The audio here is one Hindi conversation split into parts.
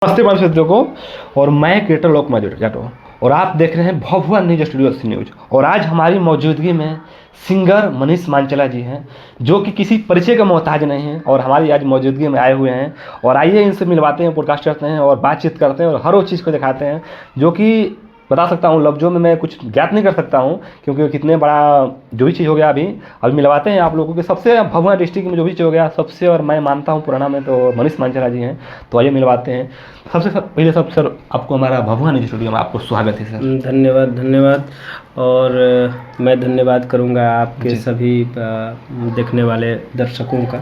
नमस्ते दर्शकों को। और मैं क्रिएटर लोकमय जाटव और आप देख रहे हैं भभुआ न्यूज स्टूडियो न्यूज। और आज हमारी मौजूदगी में सिंगर मनीष मांचला जी हैं, जो कि किसी परिचय का मोहताज नहीं है और हमारी आज मौजूदगी में आए हुए हैं। और आइए इनसे मिलवाते हैं, पॉडकास्ट करते हैं और बातचीत करते हैं और हर वो चीज़ को दिखाते हैं जो कि बता सकता हूँ लफ्ज़ों में मैं कुछ ज्ञात नहीं कर सकता हूँ, क्योंकि कितने बड़ा जो भी चीज़ हो गया अभी मिलवाते हैं आप लोगों के। सबसे भभुआ डिस्ट्रिक्ट में जो भी चीज़ हो गया सबसे, और मैं मानता हूँ पुराना में तो मनीष मांचला जी हैं। तो आइए मिलवाते हैं। सबसे पहले सब सर आपको हमारा भभुआ न्यूज स्टूडियो में आपको स्वागत है सर। धन्यवाद। और मैं धन्यवाद करूंगा आपके सभी देखने वाले दर्शकों का,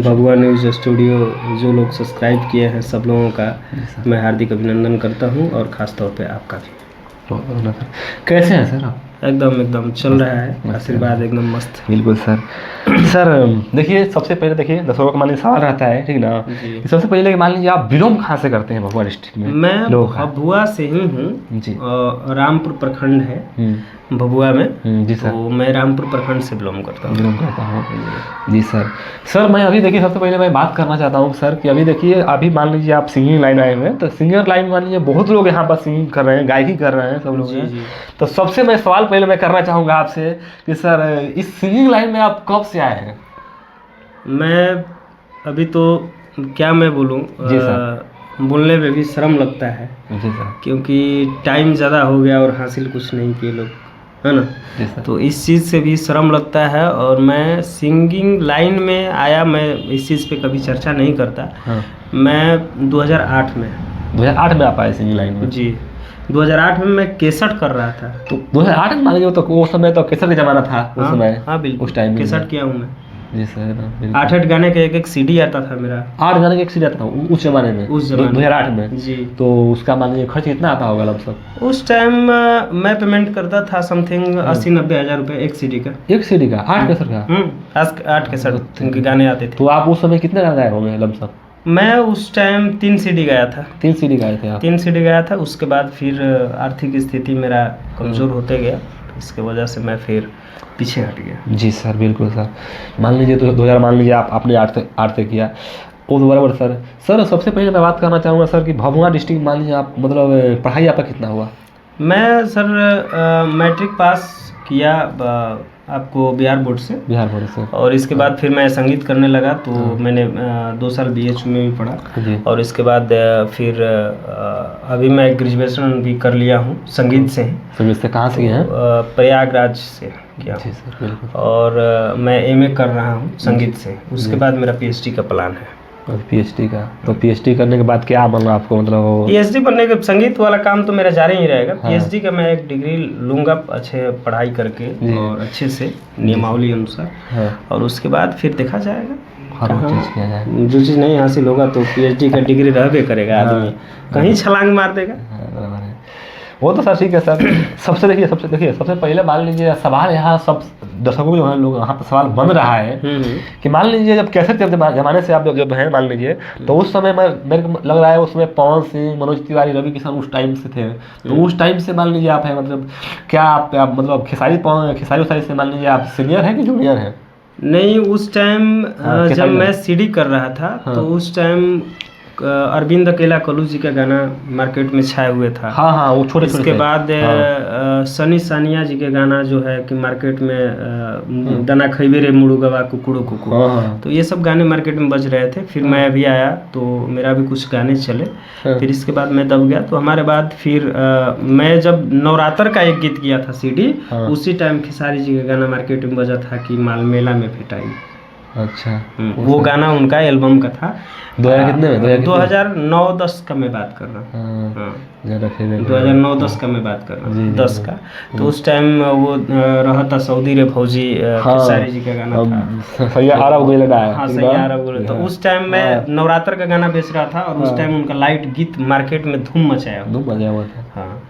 भभुआ न्यूज स्टूडियो जो लोग सब्सक्राइब किए हैं सब लोगों का मैं हार्दिक अभिनंदन करता हूं, और ख़ास तौर पे आपका भी। कैसे हैं सर आप? एकदम चल रहा है, आशीर्वाद एकदम मस्त। बिल्कुल सर। सर देखिए, सबसे पहले देखिए दर्शकों का मान लीजिए सवाल रहता है, ठीक ना, सबसे पहले मान लीजिए आप बिलोंग कहाँ से करते हैं भभुआ डिस्ट्रिक्ट में? मैं भभुआ से ही हूँ जी। रामपुर प्रखंड है भभुआ में जी सर। तो मैं रामपुर प्रखंड से बिलोंग करता हूँ जी सर। सर मैं अभी देखिए सबसे पहले मैं बात करना चाहता हूँ सर कि अभी देखिए अभी मान लीजिए आप सिंगिंग लाइन आए हुए हैं, तो सिंगर लाइन मान लीजिए बहुत लोग यहाँ पर सिंगिंग कर रहे हैं, गायकी कर रहे हैं सब लोग हैं। तो सबसे मैं सवाल पहले मैं करना चाहूँगा आपसे कि सर इस सिंगिंग लाइन में आप कब से आए हैं? मैं अभी तो क्या मैं बोलूँ जी सर, बोलने में भी शर्म लगता है जी सर, क्योंकि टाइम ज़्यादा हो गया और हासिल कुछ नहीं किए लोग, है ना जी सर। तो इस चीज़ से भी शर्म लगता है। और मैं सिंगिंग लाइन में आया, मैं इस चीज़ पे कभी चर्चा नहीं करता। हाँ। मैं 2008 में आप आए सिंगिंग लाइन में जी। 2008 में मैं केसट कर रहा था। तो 2008 में मान लीजिए, तो वो समय तो केसट का ज़माना था उस समय। हाँ बिल्कुल, उस टाइम केसट किया हूँ मैं जी सर। 8 गाने का एक सीडी आता था मेरा। 8 गाने का एक सीडी आता था उस जमाने में? उस जमाने 2008 में जी। तो उसका मान लीजिए खर्च कितना आता होगा लगभग? उस टाइम मैं पेमेंट करता था समथिंग 80-90 हज़ार रुपये एक सीडी का। 8 केसट का? 8 केसट उनके गाने आते थे। तो आप उस समय कितने गाने गाए होंगे लगभग? मैं उस टाइम 3 सीडी गाया था। 3 सीडी गाए थे आप? 3 सीडी गाया था। उसके बाद फिर आर्थिक स्थिति मेरा कमज़ोर होते गया, इसके वजह से मैं फिर पीछे हट गया जी सर। बिल्कुल सर। मान लीजिए तो 2000 मान लीजिए आपने 8 से किया वो तो बराबर सर। सर सबसे पहले मैं बात करना चाहूँगा सर कि भभुआ डिस्ट्रिक्ट मान लीजिए आप मतलब पढ़ाई आपका कितना हुआ? मैं सर मैट्रिक पास किया आपको बिहार बोर्ड से। और इसके बाद फिर मैं संगीत करने लगा, तो मैंने 2 साल BHU में भी पढ़ा। और इसके बाद फिर अभी मैं ग्रेजुएशन भी कर लिया हूँ संगीत से। संगीत से कहाँ से किए हैं? प्रयागराज से किया जी सर। और मैं MA कर रहा हूँ संगीत से। उसके बाद मेरा PhD का प्लान है। PhD का? तो PhD करने के बाद क्या बनना आपको मतलब? PhD बनने के संगीत वाला काम तो मेरा जारी ही रहेगा। PhD का मैं एक डिग्री लूँगा अच्छे पढ़ाई करके और अच्छे से नियमावली अनुसार। और उसके बाद फिर देखा जाएगा, जो चीज़ नहीं हासिल होगा तो PhD का डिग्री रहबे करेगा आदमी, कहीं छलांग मार देगा। वो तो सर ठीक है सर। सबसे पहले मान लीजिए सवाल यहाँ सब दर्शकों जो हैं लोग यहाँ पर सवाल बन रहा है कि मान लीजिए जब कैसेट के ज़माने से आप जब हैं मान लीजिए, तो उस समय मेरे को लग रहा है उसमें पवन सिंह, मनोज तिवारी, रवि किशन उस टाइम से थे। तो उस टाइम से मान लीजिए आप हैं मतलब क्या आप मतलब खेसारी से मान लीजिए आप सीनियर हैं कि जूनियर हैं? नहीं, उस टाइम जब मैं CD कर रहा था तो उस टाइम अरविंद अकेला कल्लू जी का गाना मार्केट में छाए हुए था। हाँ वो छोटे। इसके बाद सनी सानिया जी के गाना जो है कि मार्केट में दाना खैबे रे मुड़ुगवा कुकुड़ो कुकु। तो ये सब गाने मार्केट में बज रहे थे। फिर मैं अभी आया तो मेरा भी कुछ गाने चले। फिर इसके बाद मैं दब गया। तो हमारे बाद फिर मैं जब नवरात्र का एक गीत किया था CD, उसी टाइम खेसारी जी का गाना मार्केट में बजा था कि माल मेला में फिटाई। अच्छा। वो गाना उनका एल्बम का था। 2009-10 का मैं बात कर रहा हूँ। 2009-10 का मैं बात कर रहा हूँ, 10 का। तो उस टाइम वो रहा था सऊदी रे फौजी, खेसारी जी का गाना था। सैया अरब गोले। तो उस टाइम मैं नवरात्र का गाना बेच रहा था और उस टाइम उनका लाइट गीत मार्केट में धूम मचाया हुआ था। हाँ।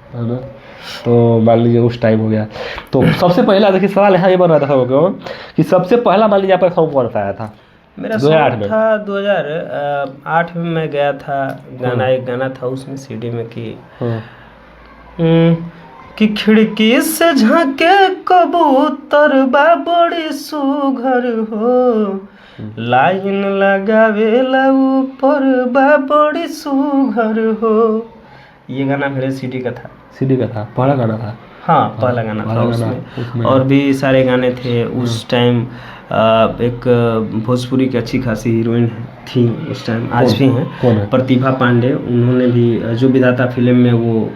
तो मान लीजिए उस टाइम हो गया। तो सबसे पहला देखिए सवाल यहाँ ये बन रहा था सबको कि सबसे पहला मान लीजिए आपका सॉन्ग कौन सा आया था? मेरा सॉन्ग था 2008 में मैं गया था गाना, एक गाना था उसमें CD में कि खिड़की से झांके कबूतर बा बड़ी सुघर हो, लाइन लगावेला ऊपर बा बड़ी सुघर हो। ये गाना मेरे सीडी का था। सीडी का था, पहला गाना था। हाँ, पहला गाना था उसमें। और भी सारे गाने थे उस टाइम। एक भोजपुरी की अच्छी खासी हीरोइन थी उस टाइम, आज भी हैं, प्रतिभा पांडे। उन्होंने भी जो विधाता फिल्म में वो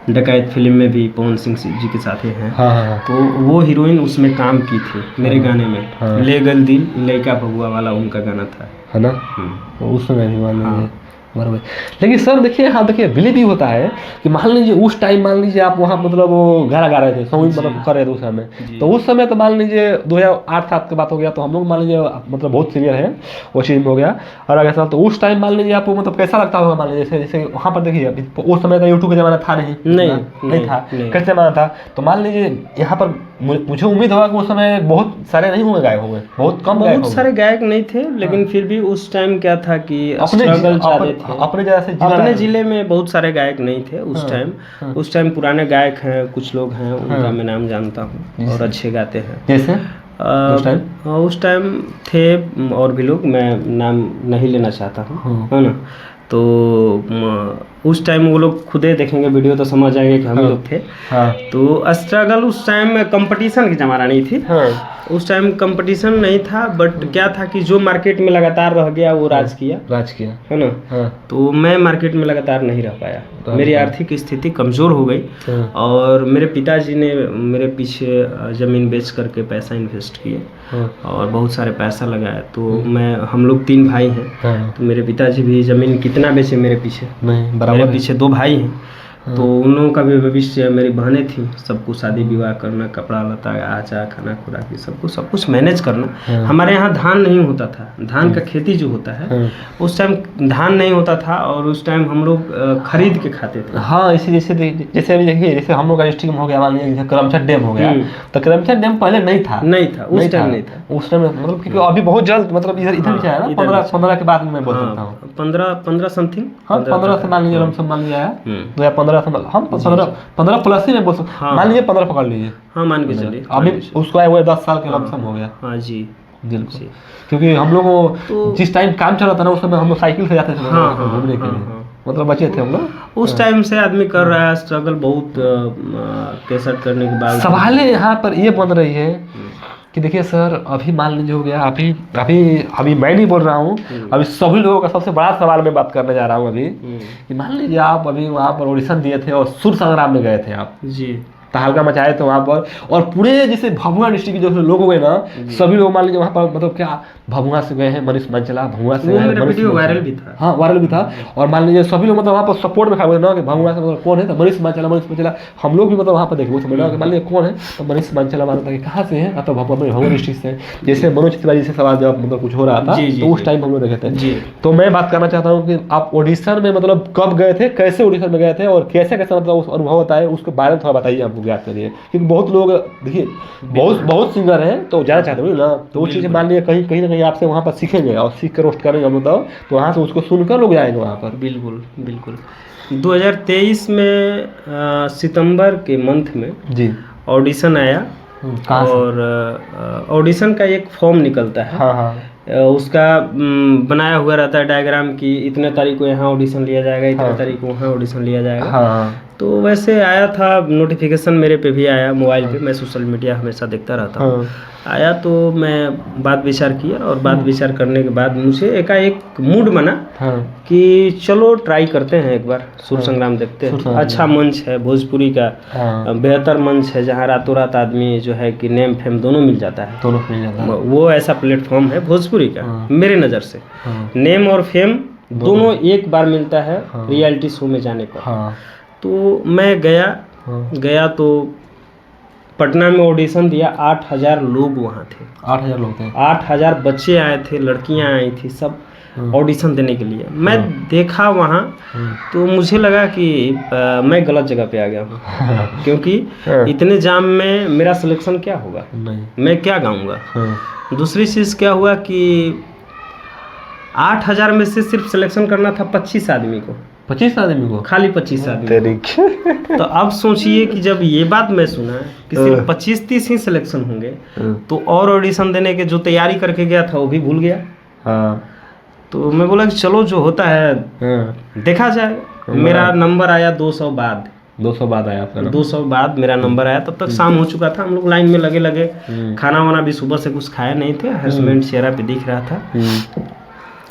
डकैत फिल्म में भी पवन सिंह जी के साथ हैं। हाँ। तो वो हीरोइन उसमें काम की थी मेरे गाने में। ले गल दिल लइका भगुआ वाला उनका गाना था, है ना। उस समय भी मान लीजिए बराबर। लेकिन सर देखिए, हाँ देखिए, बिलीव भी होता है कि मान लीजिए उस टाइम, मान लीजिए आप वहाँ मतलब वो गाना गा रहे थे, सॉन्ग मतलब कर रहे थे उस समय, तो उस समय तो मान लीजिए 2008-7 की बात हो गया, तो हम लोग मान लीजिए मतलब बहुत सीनियर है वो चीज़ में हो गया। और अगर साल तो उस टाइम मान लीजिए आपको मतलब कैसा लगता होगा, मान लीजिए जैसे वहाँ पर देखिए उस समय तो यूट्यूब का ज़माना था नहीं था, कैसे ज़माना था, तो मान लीजिए यहाँ पर मुझे उम्मीद होगा कि उस समय बहुत सारे नहीं होंगे गायक, होंगे बहुत कम गायक, बहुत सारे गायक नहीं थे, लेकिन फिर भी उस टाइम क्या था कि अपने जिले में बहुत सारे गायक नहीं थे उस टाइम। उस टाइम पुराने गायक हैं, कुछ लोग हैं, उनका मैं नाम जानता हूँ और अच्छे गाते हैं। जैसे उस टाइम थे और भी लोग, मैं नाम नहीं लेना चाहता हूँ, है ना। तो उस टाइम वो लोग खुदे देखेंगे वीडियो तो समझ जाएंगे कि हम लोग थे। तो स्ट्रगल उस टाइम में कंपटीशन की जमाना नहीं थी। उस टाइम कंपटीशन नहीं था, बट क्या था कि जो मार्केट में लगातार रह गया वो राज किया, है ना। तो मैं मार्केट में लगातार नहीं रह पाया, मेरी आर्थिक स्थिति कमज़ोर हो गई। और मेरे पिताजी ने मेरे पीछे ज़मीन बेच करके पैसा इन्वेस्ट किए और बहुत सारे पैसा लगाया। तो हम लोग 3 भाई हैं, तो मेरे पिताजी भी ज़मीन कितना बेचे मेरे पीछे, मेरे पीछे 2 भाई हैं। तो उन लोगों का भी भविष्य, मेरी बहनें थी, सबको शादी विवाह करना, कपड़ा लता, आचा, खाना खुराकी, सब कुछ मैनेज करना। हमारे यहाँ धान नहीं होता था, धान का खेती जो होता है उस टाइम धान नहीं होता था, और उस टाइम हम लोग खरीद के खाते थे। हाँ, इसी जैसे अभी देखिए, जैसे हम लोग का डिस्ट्रिक्ट में हो गया, मान लीजिए करमसद डैम हो गया, तो करमसद डैम पहले नहीं था, उस टाइम मतलब, क्योंकि अभी बहुत जल्द मतलब इधर भी आया ना, 15 के बाद मैं बोल सकता हूँ, 15 समथिंग, 15 से मान लीजिए मान लिया है 2015 हम 15 प्लस ही में बोल सकते, मान लीजिए 15 पकड़ लीजिए, हाँ मान के चलिए। अभी उसको आए हुए 10 साल के लमसम हो गया। हाँ जी, बिल्कुल, क्योंकि हम लोग जिस टाइम काम चल रहा था ना, उस समय हम लोग साइकिल से जाते थे घूमने के लिए, मतलब बचे थे हम लोग। उस टाइम से आदमी कर रहा है स्ट्रगल बहुत, कैसेट करने के बाद। सवाल यहाँ पर ये बन रही है कि देखिए सर, अभी मान लीजिए हो गया, अभी मैं नहीं बोल रहा हूँ, अभी सभी लोगों का सबसे बड़ा सवाल मैं बात करने जा रहा हूँ अभी, कि मान लीजिए आप अभी वहाँ पर ऑडिशन दिए थे और सुर संग्राम में गए थे आप जी, तहलका मचाए थे वहाँ पर, और पूरे जैसे भभुआ डिस्ट्रिक्ट के जो लोग हुए ना, सभी लोग मान लीजिए वहाँ पर मतलब क्या भभुआ से गए हैं, मनीष मंचला भभुआ से, मेरा वीडियो वायरल भी था। हाँ, वायरल भी था। और मान लीजिए सभी लोग मतलब वहाँ पर सपोर्ट में खड़े हुए ना कि भभुआ से मतलब कौन है, तो मनीष मंचला। हम लोग भी मतलब वहाँ पर देखे उस समय, मान लीजिए कौन है, तो मनीष मंचला माना था कि कहाँ से है, तो भभुआ डिस्ट्रिक्ट से। जैसे मनोज तिवारी से सवाल जब मतलब कुछ हो रहा था, तो उस टाइम हम लोग देखे थे। तो मैं बात करना चाहता हूँ कि आप ऑडिशन में मतलब कब गए थे, कैसे ऑडिशन में गए थे, और कैसे मतलब उस अनुभव होता है, उसके बारे में थोड़ा बताइए हमको ज्ञात करिए, क्योंकि बहुत लोग देखिए बहुत सिंगर हैं तो जाना चाहते हो ना, तो वो चीज़ मान लीजिए कहीं ना कहीं आपसे वहाँ पर सीखेंगे और सीख कर रोस्ट करेंगे हम लोग, तो वहाँ से उसको सुनकर लोग जाएंगे वहाँ पर। बिल्कुल 2023 में सितंबर के मंथ में जी ऑडिशन आया, और ऑडिशन का एक फॉर्म निकलता है। उसका बनाया हुआ रहता है डायग्राम की, इतने तारीख को यहाँ ऑडिशन लिया जाएगा, इतने तारीख को वहाँ ऑडिशन लिया जाएगा। तो वैसे आया था नोटिफिकेशन, मेरे पे भी आया मोबाइल पे, मैं सोशल मीडिया हमेशा देखता रहता हूँ। आया तो मैं बात विचार किया, और बात विचार करने के बाद मुझे एकाएक मूड बना कि चलो ट्राई करते हैं एक बार, सुर संग्राम देखते हैं। अच्छा मंच है, भोजपुरी का बेहतर मंच है, जहाँ रातों रात आदमी जो है कि नेम फेम दोनों मिल जाता है, वो ऐसा प्लेटफॉर्म है भोजपुरी का मेरे नज़र से। नेम और फेम दोनों एक बार मिलता है रियलिटी शो में जाने पर। तो मैं गया तो पटना में ऑडिशन दिया। 8000 लोग वहाँ थे, 8000 लोग थे, 8000 बच्चे आए थे, लड़कियाँ आई थी, सब ऑडिशन देने के लिए। मैं देखा वहाँ तो मुझे लगा कि मैं गलत जगह पे आ गया हूँ, क्योंकि इतने जाम में मेरा सिलेक्शन क्या होगा, मैं क्या गाऊँगा। दूसरी चीज़ क्या हुआ कि 8000 में से सिर्फ सिलेक्शन करना था 25 आदमी को, 25 आदमी को? खाली 25 आदमी। तेरी तो अब सोचिए कि जब ये बात मैं सुना कि सिर्फ 25-30 ही सिलेक्शन होंगे, तो और ऑडिशन देने के जो तैयारी करके गया था वो भी भूल गया। हाँ। तो मैं बोला कि चलो जो होता है देखा जाए। मेरा नंबर आया 200 बाद। 200 बाद आया आपका? 200 बाद मेरा नंबर आया। तब तक शाम हो चुका था, हम लोग लाइन में लगे खाना वाना भी सुबह से कुछ खाया नहीं थे, हरासमेंट चेहरा पे दिख रहा था।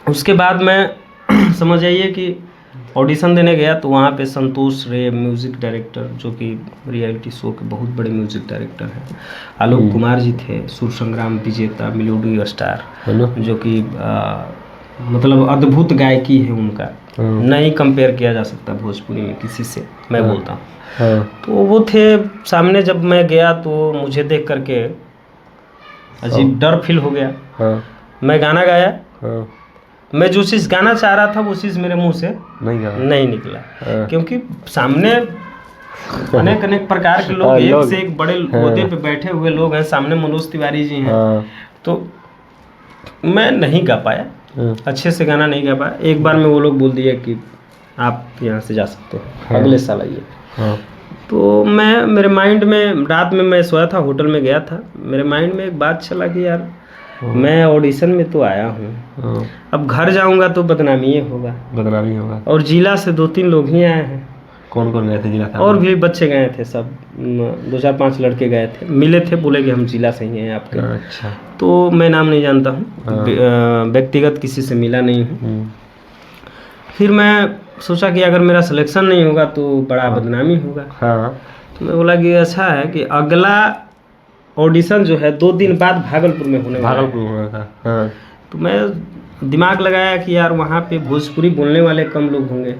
उसके बाद मैं समझ आइए कि ऑडिशन देने गया, तो वहाँ पे संतोष रे म्यूज़िक डायरेक्टर, जो कि रियलिटी शो के बहुत बड़े म्यूज़िक डायरेक्टर हैं, आलोक कुमार जी थे, सुर संग्राम विजेता, मेलोडी स्टार, जो कि मतलब अद्भुत गायकी है उनका, नहीं कंपेयर किया जा सकता भोजपुरी में किसी से, मैं बोलता हूँ। तो वो थे सामने। जब मैं गया तो मुझे देख करके अजीब डर फील हो गया। मैं गाना गाया, मैं जो चीज़ गाना चाह रहा था वो चीज़ मेरे मुंह से नहीं निकला, क्योंकि सामने अनेक अनेक प्रकार के लोग, एक से एक बड़े ओहदे पे बैठे हुए लोग हैं, सामने मनोज तिवारी जी हैं। तो मैं नहीं गा पाया, अच्छे से गाना नहीं गा पाया। एक बार में वो लोग बोल दिए कि आप यहाँ से जा सकते हैं, अगले साल आइए। तो मेरे माइंड में, रात में मैं सोया था, होटल में गया था, मेरे माइंड में एक बात चला कि यार मैं ऑडिशन में तो आया हूँ, अब घर जाऊंगा तो बदनामी होगा। और जिला से 2-3 लोग ही आए हैं। कौन कौन गए थे जिला से? और भी बच्चे गए थे, सब 2-4-5 लड़के गए थे, मिले थे, बोले कि हम जिला से ही हैं आपके। अच्छा। तो मैं नाम नहीं जानता हूँ, व्यक्तिगत किसी से मिला नहीं हूँ। फिर मैं सोचा कि अगर मेरा सिलेक्शन नहीं होगा तो बड़ा बदनामी होगा। तो मैं बोला कि अच्छा है कि अगला ऑडिशन जो है 2 दिन बाद भागलपुर में होने वाला है। तो मैं दिमाग लगाया कि यार वहाँ पे भोजपुरी बोलने वाले कम लोग होंगे,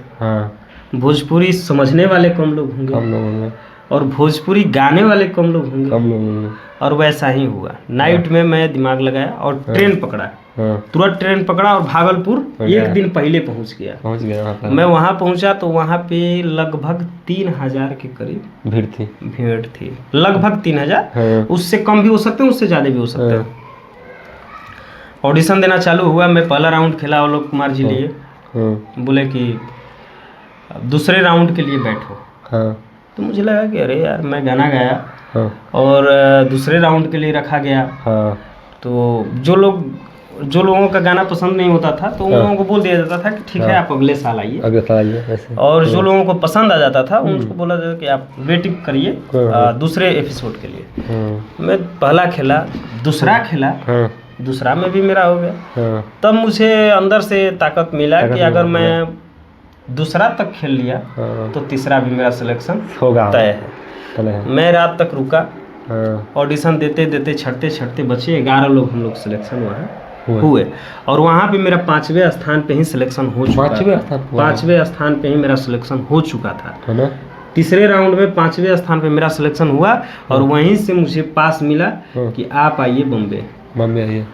भोजपुरी समझने वाले कम लोग होंगे, और भोजपुरी गाने वाले कम लोग होंगे। और वैसा ही हुआ। नाइट में मैं दिमाग लगाया और ट्रेन पकड़ा, तुरंत ट्रेन पकड़ा और भागलपुर 1 दिन पहले पहुँच गया। मैं वहाँ पहुँचा तो वहाँ पे लगभग 3000 के करीब भीड़ थी, लगभग 3000। उससे कम भी हो सकते हैं, उससे ज़्यादा भी हो सकते हैं। ऑडिशन देना चालू हुआ। मैं पहला राउंड खेला, आलोक कुमार जी लिए, बोले कि दूसरे राउंड के लिए बैठो। तो मुझे लगा कि अरे यार मैं गाना गाया और दूसरे राउंड के लिए रखा गया। तो जो लोगों का गाना पसंद नहीं होता था तो उन लोगों को बोल दिया जाता था कि ठीक है आप अगले साल आइए। और जो लोगों को पसंद आ जाता था उनको बोला जाता कि आप वेटिंग करिए दूसरे एपिसोड के लिए। मैं पहला खेला, दूसरा खेला, दूसरा में भी मेरा हो गया। तब मुझे अंदर से ताकत मिला कि अगर मैं दूसरा तक खेल लिया तो तीसरा भी मेरा सिलेक्शन तय है। मैं रात तक रुका, ऑडिशन देते देते छटते बचे 11 लोग हम लोग सिलेक्शन हुए। और वहाँ पे मेरा 5वें स्थान पे ही सिलेक्शन हो चुका था। 5वें स्थान पे ही मेरा सिलेक्शन हो चुका था। तीसरे राउंड में 5वें स्थान पे मेरा सिलेक्शन हुआ और वहीं से मुझे पास मिला कि आप आइए बम्बे आइए।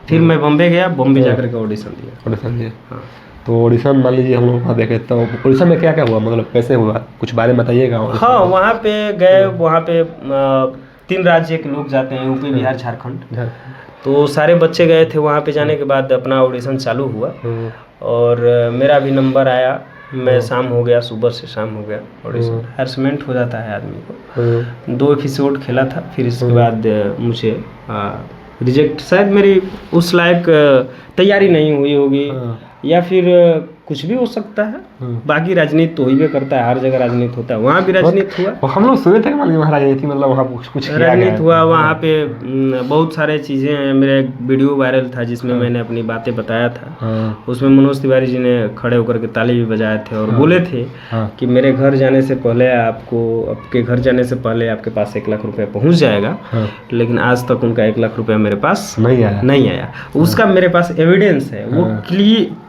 फिर मैं बम्बे गया, बम्बे जाकर के ऑडिशन दिया। तो ऑडिशन मान लीजिए हम लोग वहाँ देखे, तो ऑडिशन में क्या क्या हुआ, मतलब कैसे हुआ, कुछ बारे में बताइएगा। हाँ, वहाँ पे गए, वहाँ पे 3 राज्य के लोग जाते हैं, यूपी, बिहार, झारखंड। तो सारे बच्चे गए थे। वहाँ पे जाने के बाद अपना ऑडिशन चालू हुआ और मेरा भी नंबर आया। मैं शाम हो गया, सुबह से शाम हो गया ऑडिशन। हरासमेंट हो जाता है आदमी को। 2 एपिसोड खेला था, फिर इसके बाद मुझे रिजेक्ट, शायद मेरी उस लायक तैयारी नहीं हुई होगी या फिर कुछ भी हो सकता है। बाकी राजनीति तो ही करता है, हर जगह राजनीति होता है, वहाँ भी राजनीति हुआ। हम लोग सुने थे वहाँ राजनीति, मतलब वहाँ कुछ राजनीति हुआ। वहाँ पे बहुत सारे चीज़ें हैं। मेरा एक वीडियो वायरल था जिसमें मैंने अपनी बातें बताया था। उसमें मनोज तिवारी जी ने खड़े होकर के ताली भी बजाए थे और बोले थे कि मेरे घर जाने से पहले आपके घर जाने से पहले आपके पास 1 लाख रुपया पहुँच जाएगा। लेकिन आज तक उनका 1 लाख रुपया मेरे पास नहीं आया। उसका मेरे पास एविडेंस है, वो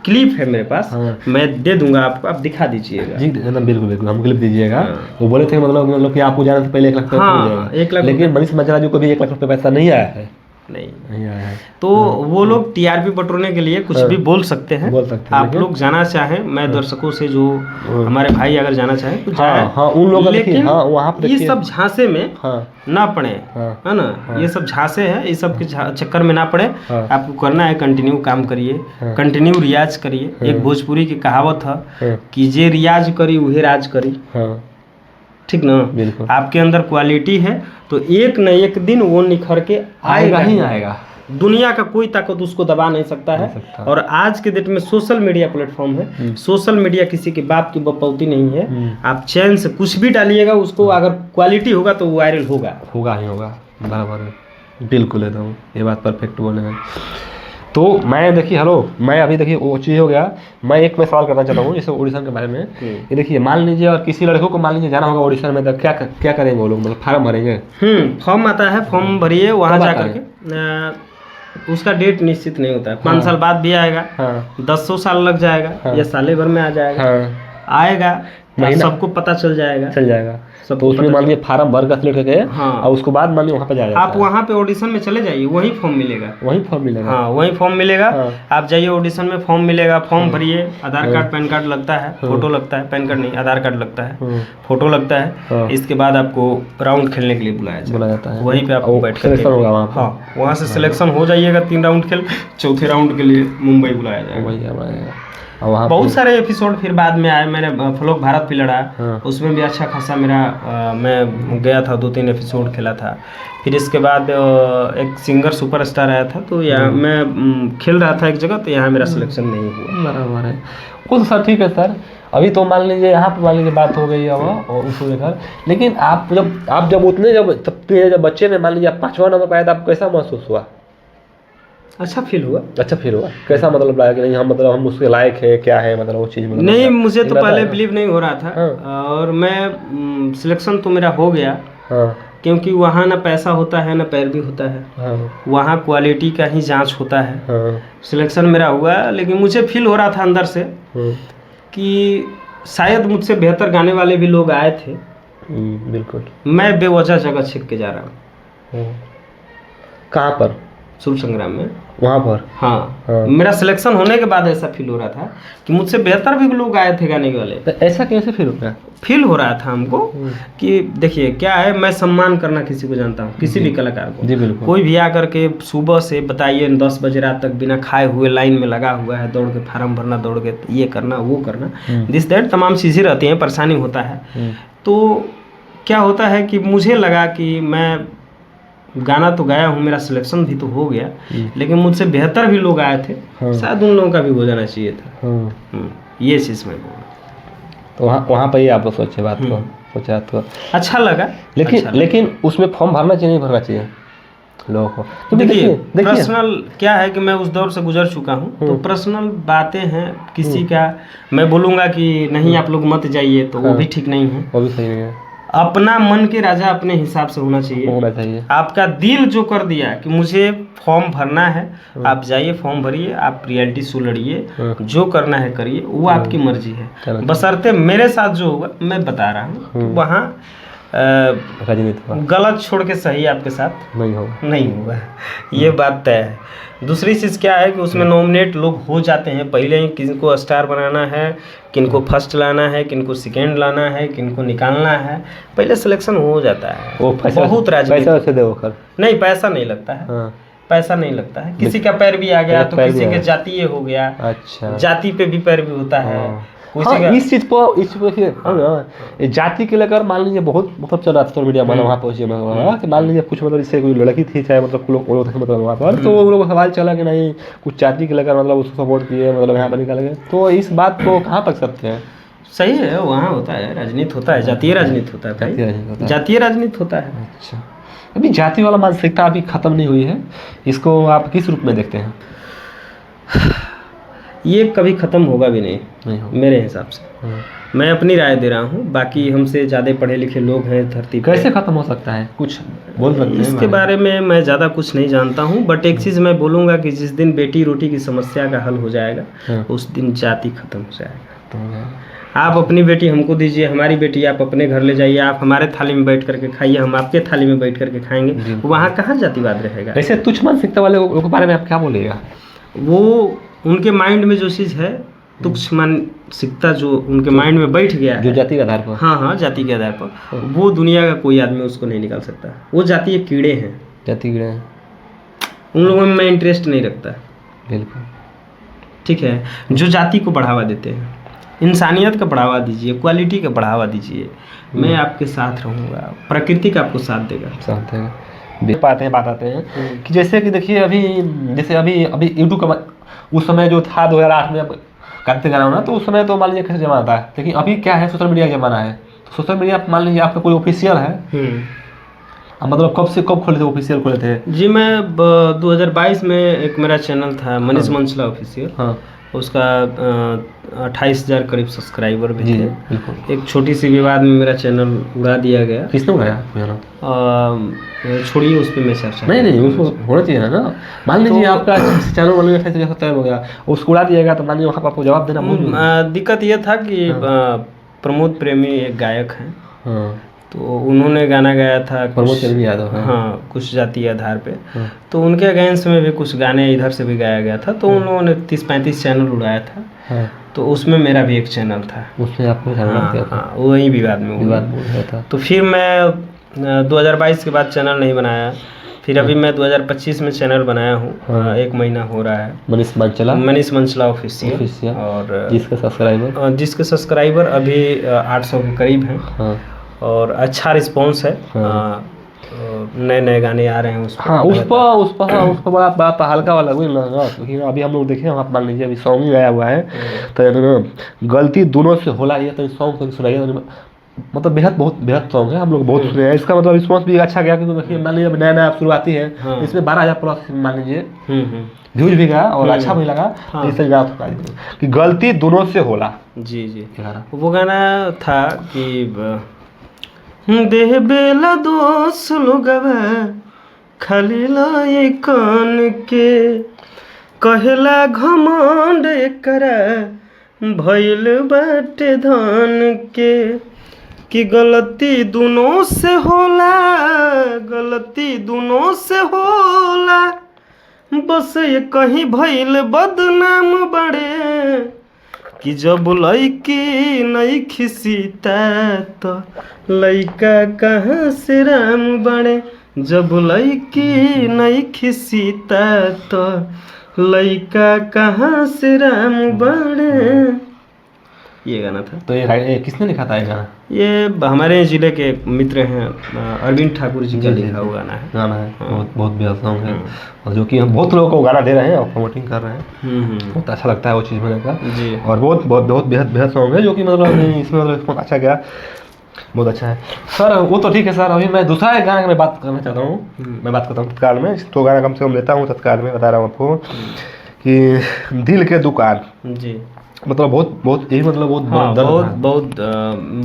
क्लिप है मेरे पास, मैं दे दूंगा आपको, आप दिखा दीजिएगा। जी बिल्कुल हम क्लिप दीजिएगा। वो बोले थे मतलब कि आपको जाने से पहले 1 लाख रुपया, 1 लाख, लेकिन मनीष मांचला जी को भी 1 लाख रुपया पैसा नहीं आया है। नहीं आया है। तो वो लोग टीआरपी बटोरने के लिए कुछ भी बोल सकते हैं। बोल सकते हैं, आप लोग जाना चाहें, मैं दर्शकों से जो हमारे भाई अगर जाना चाहें तो जाएं। हाँ उन लोगों का देखिए, लेकिन हाँ वहाँ पे ये देखिए, सब झांसे में हाँ ना पड़े, हाँ है ना। ये सब झांसे हैं, इस सब के चक्कर में ना पड़े। हाँ आपको करना है कंटिन्यू काम करिए, कंटिन्यू रियाज करिए। एक भोजपुरी की कहावत है कि जे रियाज करी उहे राज करी, हाँ ठीक ना। बिल्कुल। आपके अंदर क्वालिटी है तो एक न एक दिन वो निखर के आएगा ही आएगा। दुनिया का कोई ताकत उसको दबा नहीं सकता है। और आज के डेट में सोशल मीडिया प्लेटफॉर्म है, सोशल मीडिया किसी के बाप की बपौती नहीं है। आप चैन से कुछ भी डालिएगा, उसको अगर क्वालिटी होगा तो वो वायरल होगा ही होगा। बराबर है, बिल्कुल है। तो ये बात परफेक्ट बोले हैं। तो मैं देखिए, हेलो, मैं अभी देखिए वो चीज़ हो गया। मैं सवाल करना चाहता हूँ जैसे ऑडिशन के बारे में। ये देखिए, मान लीजिए और किसी लड़कों को मान लीजिए जाना होगा ऑडिशन में, तो क्या करेंगे वो लोग? मतलब फार्म भरेंगे? फॉर्म आता है, फॉर्म भरिए, वहाँ जा करके उसका डेट निश्चित नहीं होता है। 5 साल बाद भी आएगा, 10 साल लग जाएगा, या साले भर में आ जाएगा। आएगा सबको पता चल जाएगा। तो उसमें मान लीजिए फार्म भर का सिलेक्ट करके, और उसके बाद मान लीजिए वहाँ पे जाएगा। आप वहाँ पे ऑडिशन में चले जाइए, वहीं फॉर्म मिलेगा। हाँ वहीं फॉर्म मिलेगा। आप जाइए ऑडिशन में, फॉर्म मिलेगा, फॉर्म भरिए। आधार कार्ड पैन कार्ड लगता है, फोटो लगता है, पैन कार्ड नहीं आधार कार्ड लगता है, फोटो लगता है। इसके बाद आपको राउंड खेलने के लिए बुलाया जाता है। वहीं पे आपको बैठ कर वहाँ से सिलेक्शन हो जाइएगा। 3 राउंड खेल, चौथे राउंड के लिए मुंबई बुलाया जाएगा। बहुत सारे एपिसोड फिर बाद में आए। मैंने फ्लोक भारत भी लड़ा, उसमें भी अच्छा खासा मेरा मैं गया था, 2-3 एपिसोड खेला था। फिर इसके बाद एक सिंगर सुपरस्टार आया था, तो यहाँ मैं खेल रहा था एक जगह, तो यहाँ मेरा सिलेक्शन नहीं हुआ। बराबर है। वो सर ठीक है सर। अभी तो मान लीजिए यहाँ पे मान लीजिए बात हो गई है और उसको लेकर, लेकिन आप जब उतने जब बच्चे में मान लीजिए 5वां नंबर पाया, तो आपको कैसा महसूस हुआ? अच्छा फील हुआ। कैसा मतलब लगा कि नहीं हम उसके लायक है, क्या है मतलब वो चीज़? मतलब नहीं, मुझे तो पहले बिलीव नहीं हो रहा था। और मैं सिलेक्शन तो मेरा हो गया, क्योंकि वहाँ ना पैसा होता है ना पैरवी होता है। वहाँ क्वालिटी का ही जांच होता है। सिलेक्शन मेरा हुआ, लेकिन मुझे फील हो रहा था अंदर से कि शायद मुझसे बेहतर गाने वाले भी लोग आए थे। बिल्कुल। मैं बेवजह जगह छिप के जा रहा हूँ। कहाँ पर? सूर संग्राम में, वहाँ पर। हाँ। मेरा सिलेक्शन होने के बाद ऐसा फील हो रहा था कि मुझसे बेहतर भी लोग आए थे गाने वाले। तो ऐसा कैसे फील हो रहा है? फील हो रहा था हमको कि देखिए क्या है, मैं सम्मान करना किसी को जानता हूँ, किसी भी कलाकार को। जी बिल्कुल। कोई भी आकर के सुबह से बताइए 10 बजे रात तक बिना खाए हुए लाइन में लगा हुआ है, दौड़ के फार्म भरना, दौड़ के ये करना वो करना, दिस दैट तमाम चीज़ें रहती हैं, परेशानी होता है। तो क्या होता है कि मुझे लगा कि मैं गाना तो गाया हूँ, मेरा सिलेक्शन भी तो हो गया, लेकिन मुझसे बेहतर भी लोग आए थे, शायद उन लोगों का भी हो जाना चाहिए था। ये चीज़ मैं बोल। तो वहाँ पर ही आप लोग सोचे बात को, सोचा तो अच्छा लगा। लेकिन उसमें फॉर्म भरना चाहिए, नहीं भरना चाहिए लोगों को? तो देखिए पर्सनल क्या है कि मैं उस दौर से गुजर चुका हूँ, तो पर्सनल बातें हैं किसी का, मैं बोलूँगा कि नहीं आप लोग मत जाइए, तो वो भी ठीक नहीं है, वो भी सही नहीं है। अपना मन के राजा अपने हिसाब से होना चाहिए। आपका दिल जो कर दिया कि मुझे फॉर्म भरना है, आप जाइए फॉर्म भरिए, आप रियलिटी शो लड़िए, जो करना है करिए, वो आपकी मर्जी है। बशर्ते मेरे साथ जो होगा, मैं बता रहा हूँ, वहाँ गलत छोड़ के सही आपके साथ नहीं होगा। ये बात तय है। दूसरी चीज़ क्या है कि उसमें नॉमिनेट लोग हो जाते हैं पहले ही, किनको स्टार बनाना है, किनको फर्स्ट लाना है, किनको सेकेंड लाना है, किनको निकालना है, पहले सिलेक्शन हो जाता है। वो बहुत राजनीति नहीं, पैसा नहीं लगता है। पैसा नहीं लगता है। किसी का पैर भी आ गया तो किसी के जातीय हो गया। अच्छा, जाति पे भी पैर भी होता है। इस चीज पर जाति के लेकर मान लीजिए बहुत मतलब चल रहा था सोशल मीडिया में, वहाँ पहुँचे कि मान लीजिए कुछ मतलब जैसे कोई लड़की थी, चाहे मतलब लोग मतलब वहाँ पर, तो वो लोग सवाल चला कि नहीं कुछ जाति के लेकर मतलब उसको सपोर्ट किए, मतलब यहाँ पर निकाल गए। तो इस बात को कहाँ तक सत्य है? सही है, वहाँ होता है राजनीति, होता है जातीय राजनीति होता है, जातीय राजनीति होता है। अच्छा, अभी जाति वाला मानसिकता अभी खत्म नहीं हुई है, इसको आप किस रूप में देखते हैं? ये कभी ख़त्म होगा भी नहीं मेरे हिसाब से। मैं अपनी राय दे रहा हूँ, बाकी हमसे ज़्यादा पढ़े लिखे लोग हैं धरती पे। कैसे ख़त्म हो सकता है, कुछ बोल सकते हैं? इसके बारे में मैं ज़्यादा कुछ नहीं जानता हूँ, बट एक चीज़ मैं बोलूँगा कि जिस दिन बेटी रोटी की समस्या का हल हो जाएगा, उस दिन जाति खत्म हो जाएगा। आप अपनी बेटी हमको दीजिए, हमारी बेटी आप अपने घर ले जाइए, आप हमारे थाली में बैठ करके खाइए, हम आपके थाली में बैठ करके खाएंगे, वहाँ कहाँ जातिवाद रहेगा। ऐसे तुच्छ मानसिकता वाले लोगों के बारे में आप क्या बोलेगा? वो उनके माइंड में जो चीज़ है, तुच्छ मानसिकता जो उनके माइंड में बैठ गया है, जो जाति के आधार पर, हाँ, जाति के आधार पर, वो दुनिया का कोई आदमी उसको नहीं निकाल सकता। वो जातीय कीड़े हैं, जाति कीड़े हैं, उन लोगों में मैं इंटरेस्ट नहीं रखता। बिल्कुल ठीक है, जो जाति को बढ़ावा देते हैं, इंसानियत का बढ़ावा दीजिए, क्वालिटी का बढ़ावा दीजिए, मैं आपके साथ रहूँगा, प्रकृति का आपको साथ देगा। पाते हैं, बात आते हैं कि जैसे कि देखिए अभी यूट्यूब का उस समय जो था 2008 में करते गाना होना, तो उस समय तो मान लीजिए कैसे जमाना था, लेकिन अभी क्या है, सोशल मीडिया का जमाना है। तो सोशल मीडिया मान लीजिए आपका कोई ऑफिशियल है, मतलब कब से कब खोले थे, ऑफिशियल खोले थे? जी मैं 2022 में एक मेरा चैनल था मनीष मंचला ऑफिशियल, हाँ, उसका 28,000 करीब सब्सक्राइबर भी थे। बिल्कुल। एक छोटी सी विवाद में मेरा चैनल उड़ा दिया गया। किसने उड़ाया? छोड़िए, उस पर मैं चर्चा नहीं, उसको होना चाहिए ना। मान लीजिए आपका चैनल 28,000 सब्सक्राइब हो गया, उसको उड़ा दिएगा तो मान लीजिए वहाँ पर आपको जवाब देना। दिक्कत ये था कि प्रमोद प्रेमी एक गायक हैं, तो उन्होंने गाना गाया था, प्रमोद प्रेमी यादव, हाँ, कुछ जातीय आधार पे, तो उनके अगेंस्ट में भी कुछ गाने इधर से भी गाया गया था, तो उन लोगों ने 30-35 चैनल उड़ाया था। तो उसमें मेरा भी एक चैनल था, उसमें आपको चैनल था, वही विवाद में हुआ था। तो फिर मैं 2022 के बाद चैनल नहीं बनाया, फिर अभी मैं 2025 में चैनल बनाया हूँ, 1 महीना हो रहा है, मनीष मंचला ऑफिशियल, और जिसके सब्सक्राइबर अभी 800 के करीब हैं, और अच्छा रिस्पॉन्स है, नए गाने आ रहे हैं उस पर बड़ा हल्का वाला हुई ना, क्योंकि अभी हम लोग देखें, वहाँ मान लीजिए अभी सॉन्ग ही आया हुआ है, तो गलती दोनों से होला, ये तो सॉन्ग तो सुनाइए, मतलब बेहद सॉन्ग है, हम लोग बहुत सुने हैं, इसका मतलब रिस्पॉन्स भी अच्छा गया, क्योंकि देखिए मान लीजिए नया शुरुआती है, इसमें 12,000 प्लस मान लीजिए व्यूज भी गया और अच्छा भी लगा। इससे कि गलती दोनों से होला। जी वो गाना था कि देह बेला दोष लोगवा खाली लाई कान के, कहला घमंड करा भइल बाटे धान के, कि गलती दोनों से होला, गलती दोनों से होला, बस ये कहीं भइल बदनाम बड़े, कि जब लइकी नहीं खिसीता तो लइका कहाँ से राम बड़े, जब लइकी नहीं खिसीता तो लइका कहाँ से राम बड़े, ये गाना था। तो ये किसने लिखा था ये गाना? ये हमारे जिले के मित्र हैं, अरविंद ठाकुर जी का लिखा हुआ गाना है। बहुत बेहद सॉन्ग है, और जो कि हम बहुत लोगों को गाना दे रहे हैं और प्रमोटिंग कर रहे हैं, बहुत अच्छा लगता है वो चीज़ मैंने कहा जी। और बहुत बेहद सॉन्ग है, जो कि मतलब इसमें मतलब अच्छा गया, बहुत अच्छा है सर। वो तो ठीक है सर, अभी मैं दूसरा एक गाना में बात करना चाहता हूँ, मैं बात करता हूँ तत्काल में, तो गाना कम से कम लेता हूँ तत्काल में, बता रहा हूँ आपको कि दिल के दुकान जी, मतलब बहुत यही मतलब बहुत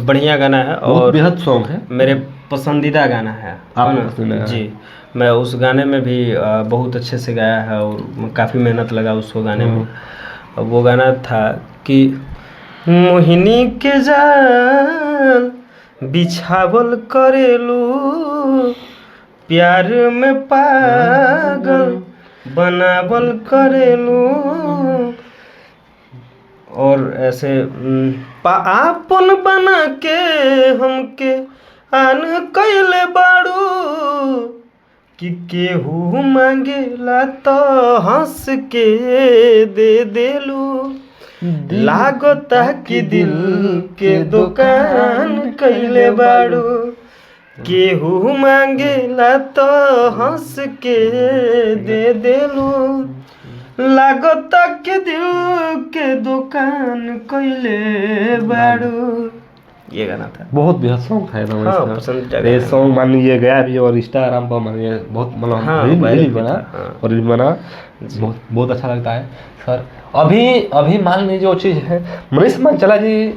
बढ़िया गाना है और बेहद सॉन्ग है, मेरे पसंदीदा गाना है। आपको पसंद जी, मैं उस गाने में भी बहुत अच्छे से गाया है और काफ़ी मेहनत लगा उसको गाने में। वो गाना था कि मोहिनी के जाल बिछावल करेलू, प्यार में पागल बनावल करेलू, और ऐसे आपन बना के हमके आन कैले बाड़ू, कि केहू मांगेला तो हंस के दे देलू, लागता कि दिल के दुकान कैले बाड़ू, केहू मांगेला तो हंस के दे देलू, लागता के दिल के दुकान कैले बाड़ू। ये गाना था, बहुत बेहद सॉन्ग था एकदम। हाँ, पसंदीदा ये सॉन्ग मान लीजिए गया भी और इंस्टाग्राम पर मान लीजिए बहुत मतलब रील बना और रील बना, बहुत अच्छा लगता है सर। अभी मान लीजिए जो चीज़ है, मनीष मंचला जी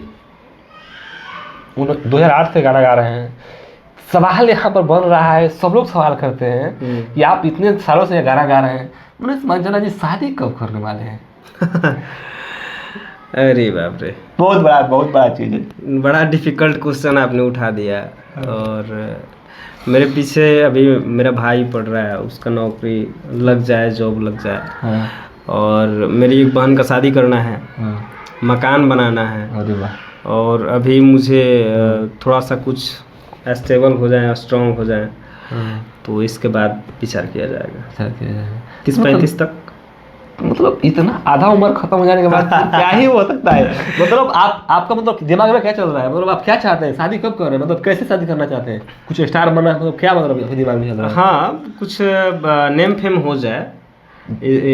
2008 से गाना गा रहे हैं, सवाल यहाँ पर बन रहा है, सब लोग सवाल करते हैं कि आप इतने सालों से गाना गा रहे हैं, मनीष मंचला जी शादी कब करने वाले हैं? अरे बाप रे, बहुत बड़ा चीज़ है। बड़ा डिफिकल्ट क्वेश्चन आपने उठा दिया। और मेरे पीछे अभी मेरा भाई पढ़ रहा है, उसका नौकरी लग जाए, जॉब लग जाए। हाँ। और मेरी एक बहन का शादी करना है, हाँ। मकान बनाना है। अरे वाह। और अभी मुझे थोड़ा सा कुछ स्टेबल हो जाए, स्ट्रांग हो जाए, तो इसके बाद विचार किया जाएगा। 30-35 तक। मतलब इतना आधा उम्र खत्म हो जाने के बाद क्या ही हो सकता है? मतलब आपका मतलब दिमाग में क्या चल रहा है? मतलब आप क्या चाहते हैं? शादी कब कर रहे हैं? मतलब कैसे शादी करना चाहते हैं? कुछ स्टार बनना है? मतलब क्या मतलब अभी दिमाग में चल रहा है? हाँ, कुछ नेम फेम हो जाए,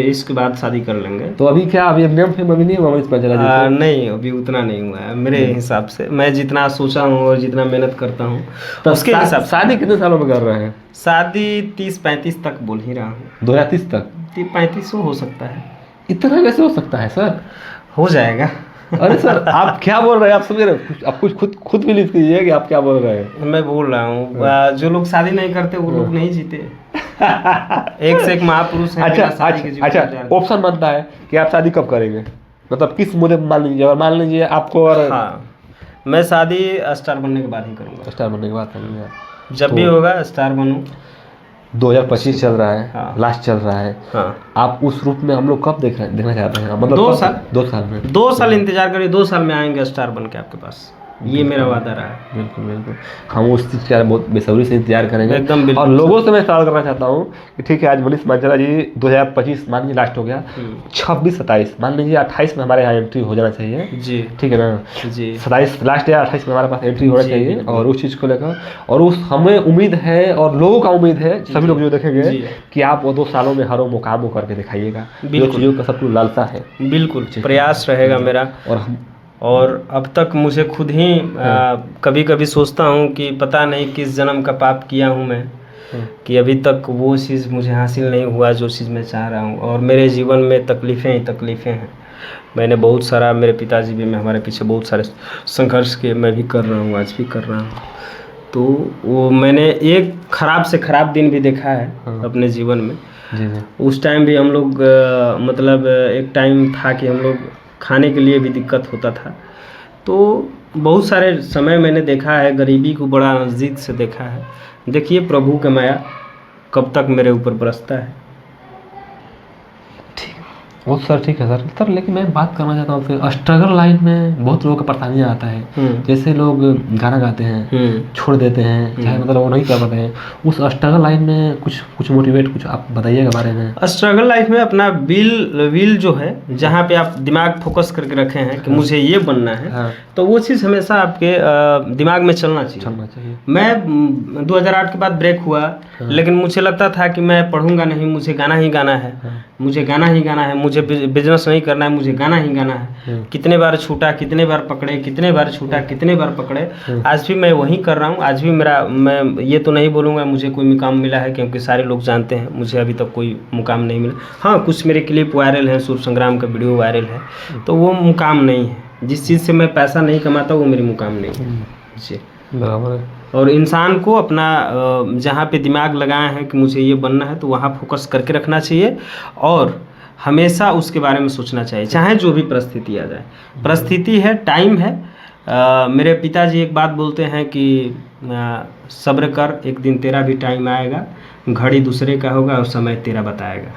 इसके बाद शादी कर लेंगे। तो अभी क्या, अभी नेम फेम अभी नहीं हुआ मनीष मांझला जी? नहीं, अभी उतना नहीं हुआ है मेरे हिसाब से। मैं जितना सोचा हूँ और जितना मेहनत करता हूँ तो उसके हिसाब से। शादी कितने सालों में कर रहे हैं? शादी 30-35 तक बोल ही रहा हूँ। 2030 तक? 35 हो सकता है। इतना कैसे हो सकता है सर? हो जाएगा। अरे सर, आप क्या बोल रहे हैं? आप समझ रहे हैं? आप कुछ खुद बिलीव कीजिए कि आप क्या बोल रहे हैं। मैं बोल रहा हूँ, जो लोग शादी नहीं करते वो लोग नहीं जीते। एक से एक महापुरुष है। अच्छा, ऑप्शन बनता है कि आप शादी कब करेंगे? मतलब किस मुद्दे मान लीजिए, और मान लीजिए आपको, और हाँ, मैं शादी स्टार बनने के बाद ही करूँगा। स्टार बनने के बाद करेंगे? जब भी होगा स्टार बनूँ। 2025 चल रहा है। हाँ। लास्ट चल रहा है। हाँ। आप उस रूप में हम लोग कब देखना चाहते हैं? मतलब 2 साल। 2 साल में? 2 साल इंतजार करिए, 2 साल में आएंगे स्टार बन के आपके पास, ये मेरा वादा रहा है। बिल्कुल बिल्कुल, हम उस चीज़ का बहुत बेसब्री से इंतजार करेंगे एकदम बिल्कुल। और लोगों से मैं सवाल करना चाहता हूँ कि ठीक है, आज मनीष मांझला जी 2025 मान लीजिए लास्ट हो गया, 26-27 मान लीजिए 28 में हमारे यहाँ एंट्री हो जाना चाहिए जी। ठीक है ना जी। 27 लास्ट या 28 में हमारे पास एंट्री होना चाहिए। और उस चीज़ को लेकर और उस हमें उम्मीद है और लोगों का उम्मीद है, सभी लोग जो देखेंगे कि आप वो 2 सालों में हर मुकाम को करके दिखाइएगा। जो चीज़ों का सबको लालसा है, बिल्कुल प्रयास रहेगा मेरा। और अब तक मुझे खुद ही कभी कभी सोचता हूँ कि पता नहीं किस जन्म का पाप किया हूँ मैं, कि अभी तक वो चीज़ मुझे हासिल नहीं हुआ जो चीज़ मैं चाह रहा हूँ। और मेरे जीवन में तकलीफ़ें ही तकलीफ़ें हैं। मैंने बहुत सारा, मेरे पिताजी भी मैं हमारे पीछे बहुत सारे संघर्ष किए, मैं भी कर रहा हूँ, आज भी कर रहा हूँ। तो वो मैंने एक ख़राब से ख़राब दिन भी देखा है अपने जीवन में। उस टाइम भी हम लोग मतलब एक टाइम था कि हम लोग खाने के लिए भी दिक्कत होता था। तो बहुत सारे समय मैंने देखा है, गरीबी को बड़ा नज़दीक से देखा है। देखिए प्रभु का माया कब तक मेरे ऊपर बरसता है। बहुत सर ठीक है सर, लेकिन मैं बात करना चाहता हूँ फिर स्ट्रगल लाइन में बहुत लोगों का परेशानियाँ आता है। जैसे लोग गाना गाते हैं, छोड़ देते हैं, चाहे मतलब वो नहीं कर पाते हैं। उस स्ट्रगल लाइन में कुछ मोटिवेट कुछ आप बताइएगा बारे में। स्ट्रगल लाइफ में अपना विल जो है, जहाँ पे आप दिमाग फोकस करके रखे हैं कि मुझे ये बनना है, तो वो चीज़ हमेशा आपके दिमाग में चलना चाहिए। मैं 2008 के बाद ब्रेक हुआ, लेकिन मुझे लगता था कि मैं पढ़ूंगा नहीं, मुझे गाना ही गाना है, मुझे गाना ही गाना है, मुझे बिजनेस नहीं करना है, मुझे गाना ही गाना है। कितने बार छूटा, कितने बार पकड़े, कितने बार छूटा, कितने बार पकड़े। आज भी मैं वही कर रहा हूँ। आज भी मैं ये तो नहीं बोलूँगा मुझे कोई मुकाम मिला है, क्योंकि सारे लोग जानते हैं मुझे अभी तक कोई मुकाम नहीं मिला। हाँ, कुछ मेरे क्लिप वायरल है, सूर्य संग्राम का वीडियो वायरल है, तो वो मुकाम नहीं है। जिस चीज़ से मैं पैसा नहीं कमाता वो मेरी मुकाम नहीं है जी, बराबर है। और इंसान को अपना जहाँ पे दिमाग लगाया है कि मुझे ये बनना है, तो वहाँ फोकस करके रखना चाहिए और हमेशा उसके बारे में सोचना चाहिए, चाहे जो भी परिस्थिति आ जाए। परिस्थिति है, टाइम है। मेरे पिताजी एक बात बोलते हैं कि सब्र कर, एक दिन तेरा भी टाइम आएगा, घड़ी दूसरे का होगा और समय तेरा बताएगा।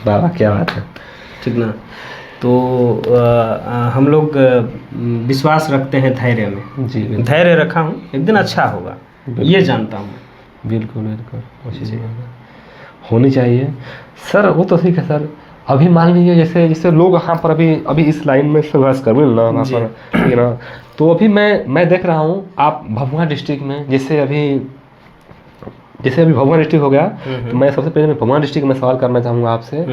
बाबा क्या बात है, ठीक ना। तो हम लोग विश्वास रखते हैं धैर्य में जी। धैर्य रखा हूँ, एक दिन अच्छा होगा, ये जानता हूँ। बिल्कुल बिल्कुल, कोशिश होनी चाहिए सर। वो तो ठीक है सर। अभी मान लीजिए जैसे लोग यहाँ पर अभी इस लाइन में संघर्ष कर रहे हैं ना वहाँ पर, ठीक है ना। तो अभी मैं देख रहा हूँ आप भभुआ डिस्ट्रिक्ट में, जैसे अभी भभुआ डिस्ट्रिक्ट हो गया, तो मैं सबसे पहले भभुआ डिस्ट्रिक्ट में सवाल करना चाहूँगा आपसे